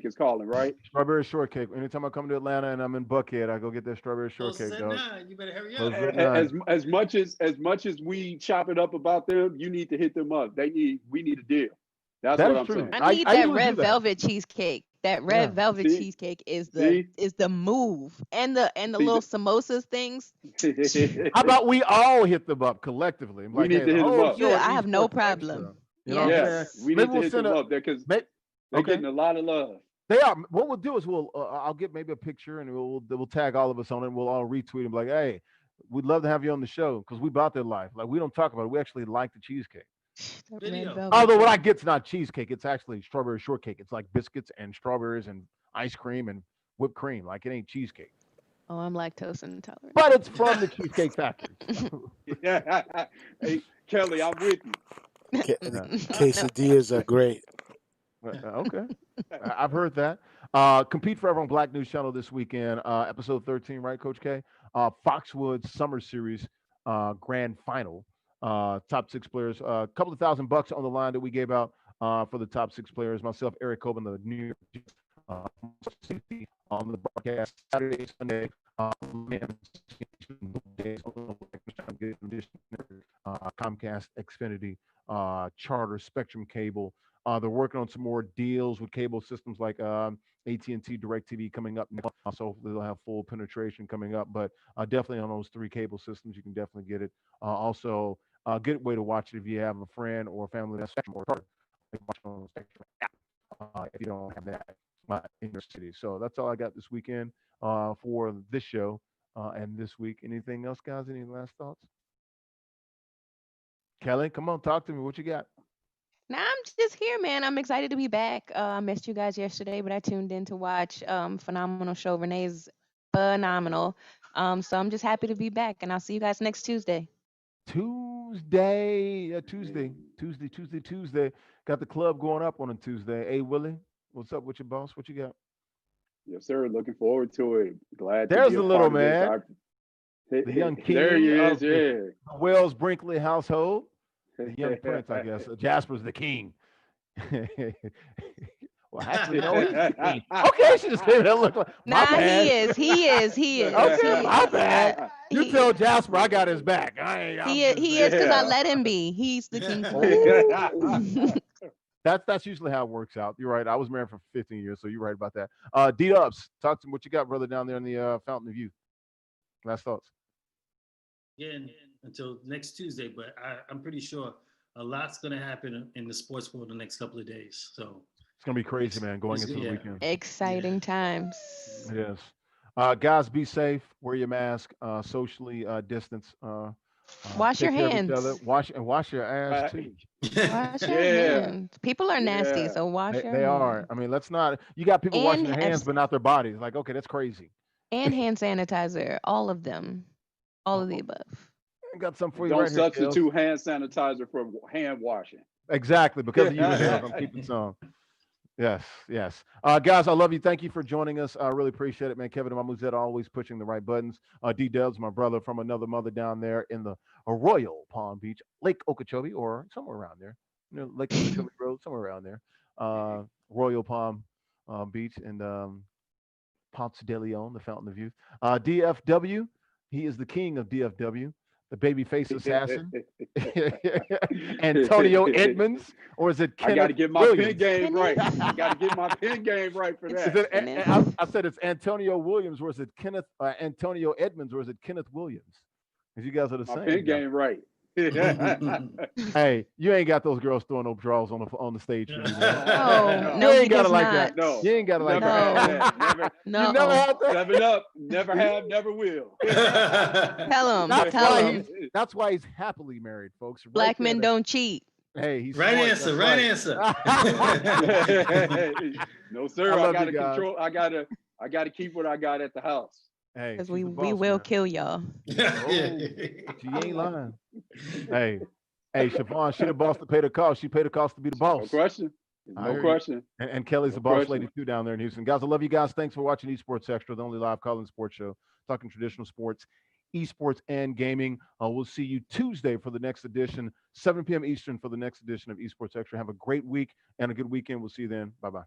is calling, right? Strawberry shortcake. Anytime I come to Atlanta and I'm in Buckhead, I go get that strawberry Close shortcake, at dog. 9. You better hurry Close up. at 9. As much as we chop it up about them, you need to hit them up. We need a deal. That's That what is I'm true. saying. I need I that usually red do that. velvet cheesecake. That red velvet See? cheesecake is See? the move. And the See, little samosas things. How about we all hit them up collectively? I'm We like, need hey, to the hit them whole up. show Yeah, at I have no Esports problem. Extra. You know what I'm Yes, saying? we Maybe need we'll to hit send them a- up there because May- they're okay. getting a lot of love. They are. What we'll do is I'll get maybe a picture and we'll tag all of us on it. And we'll all retweet and be like, hey, we'd love to have you on the show because we about their life. Like we don't talk about it. We actually like the cheesecake. That Video. red velvet Although what I cheesecake. get's not cheesecake, it's actually strawberry shortcake. It's like biscuits and strawberries and ice cream and whipped cream. Like it ain't cheesecake, Oh, I'm lactose intolerant. but it's from the Cheesecake Factory. Hey, Kelly, I'm with you. Quesadillas are great. Okay, I've heard that. Compete Forever on Black News Channel this weekend. Episode 13, right, Coach K? Foxwoods Summer Series Grand Final. Top 6 players. A couple of $1,000 on the line that we gave out for the top 6 players. Myself, Eric Coben, the New York Jets, on the broadcast Saturday, Sunday. Comcast, Xfinity, Charter, Spectrum Cable. They're working on some more deals with cable systems like AT&T, DirecTV coming up next. So hopefully they'll have full penetration coming up. But definitely on those 3 cable systems, you can definitely get it. Also, a good way to watch it if you have a friend or a family that's Spectrum or Charter. Watch it on the Spectrum app if you don't have that in your city. So that's all I got this weekend for this show and this week. Anything else, guys? Any last thoughts? Kelly, come on, talk to me. What you got? Nah, I'm just here, man. I'm excited to be back. I missed you guys yesterday, but I tuned in to watch phenomenal show. Renee's phenomenal. So I'm just happy to be back, and I'll see you guys next Tuesday. Tuesday. Got the club going up on a Tuesday. Hey, Willie, what's up with your boss? What you got? Yes, sir. Looking forward to it. Glad There's to be the a little part of this. The young king There he of is. the Wells Brinkley household. The young prince, I guess. Jasper's the king. Well, actually, no, he's the king. Okay, she just came in and looked like, my Nah, bad. he is. Okay, my bad. You He- tell Jasper I got his back. He is because I let him be. He's the king. That's usually how it works out. You're right. I was married for 15 years, so you're right about that. D-Dubs, talk to me. What you got, brother, down there in the Fountain of Youth? Last thoughts. Again, until next Tuesday, but I'm pretty sure a lot's going to happen in the sports world the next couple of days. So It's gonna be crazy, man. Going into the yeah. weekend. Exciting times. Yes. Guys, be safe. Wear your mask. Socially distance. Wash your Take care of each other. hands. Wash your ass too. Wash your Yeah, hands. People are nasty, yeah. so wash your They are. hands. I mean, let's not. You got people washing And their hands, but not their bodies. Like, okay, that's crazy. and hand sanitizer, all of them, all of the Uh-oh. above. I got something for you Don't right here, Skills. substitute hand sanitizer for hand washing. Exactly, because of you, Skills. I'm keeping some. Yes, yes. Guys, I love you. Thank you for joining us. I really appreciate it, man. Kevin and Mamuzet always pushing the right buttons. D-Dubs, my brother from another mother down there in the Royal Palm Beach, Lake Okeechobee, or somewhere around there. You know, Lake Okeechobee Road, somewhere around there. Royal Palm Beach and Ponce de Leon, the Fountain of Youth. DFW, he is the king of DFW, the babyface assassin. Antonio Edmonds, or is it Kenneth I got to get my Williams? pin game right. I got to get my pin game right for Is that. it, I said it's Antonio Williams, or is it Kenneth Antonio Edmonds, or is it Kenneth Williams? Because you guys are the My same. pin game right. Hey, you ain't got those girls throwing no draws on the stage for you. Man. Oh, You no, ain't he got does it like not. that. No, You ain't got it like never that. had that. Never. No. You never had that. 7 Up, never have, never will. Tell him. That's Tell why him. that's why he's happily married, folks. Right Black there, men don't cheat. Hey, he's Right smart, answer. that's Right answer. No, sir. I I love gotta you guys. control. I gotta keep what I got at the house. Hey, Because she's we the boss, will man. kill y'all. She ain't lying. Hey, Siobhan, she the boss to pay the cost. She paid the cost to be the boss. No question. I No hear you. question. And Kelly's the No boss question. lady too down there in Houston. Guys, I love you guys. Thanks for watching Esports Extra, the only live call-in sports show, talking traditional sports, esports, and gaming. We'll see you Tuesday for the next edition, 7 p.m. Eastern for the next edition of Esports Extra. Have a great week and a good weekend. We'll see you then. Bye-bye.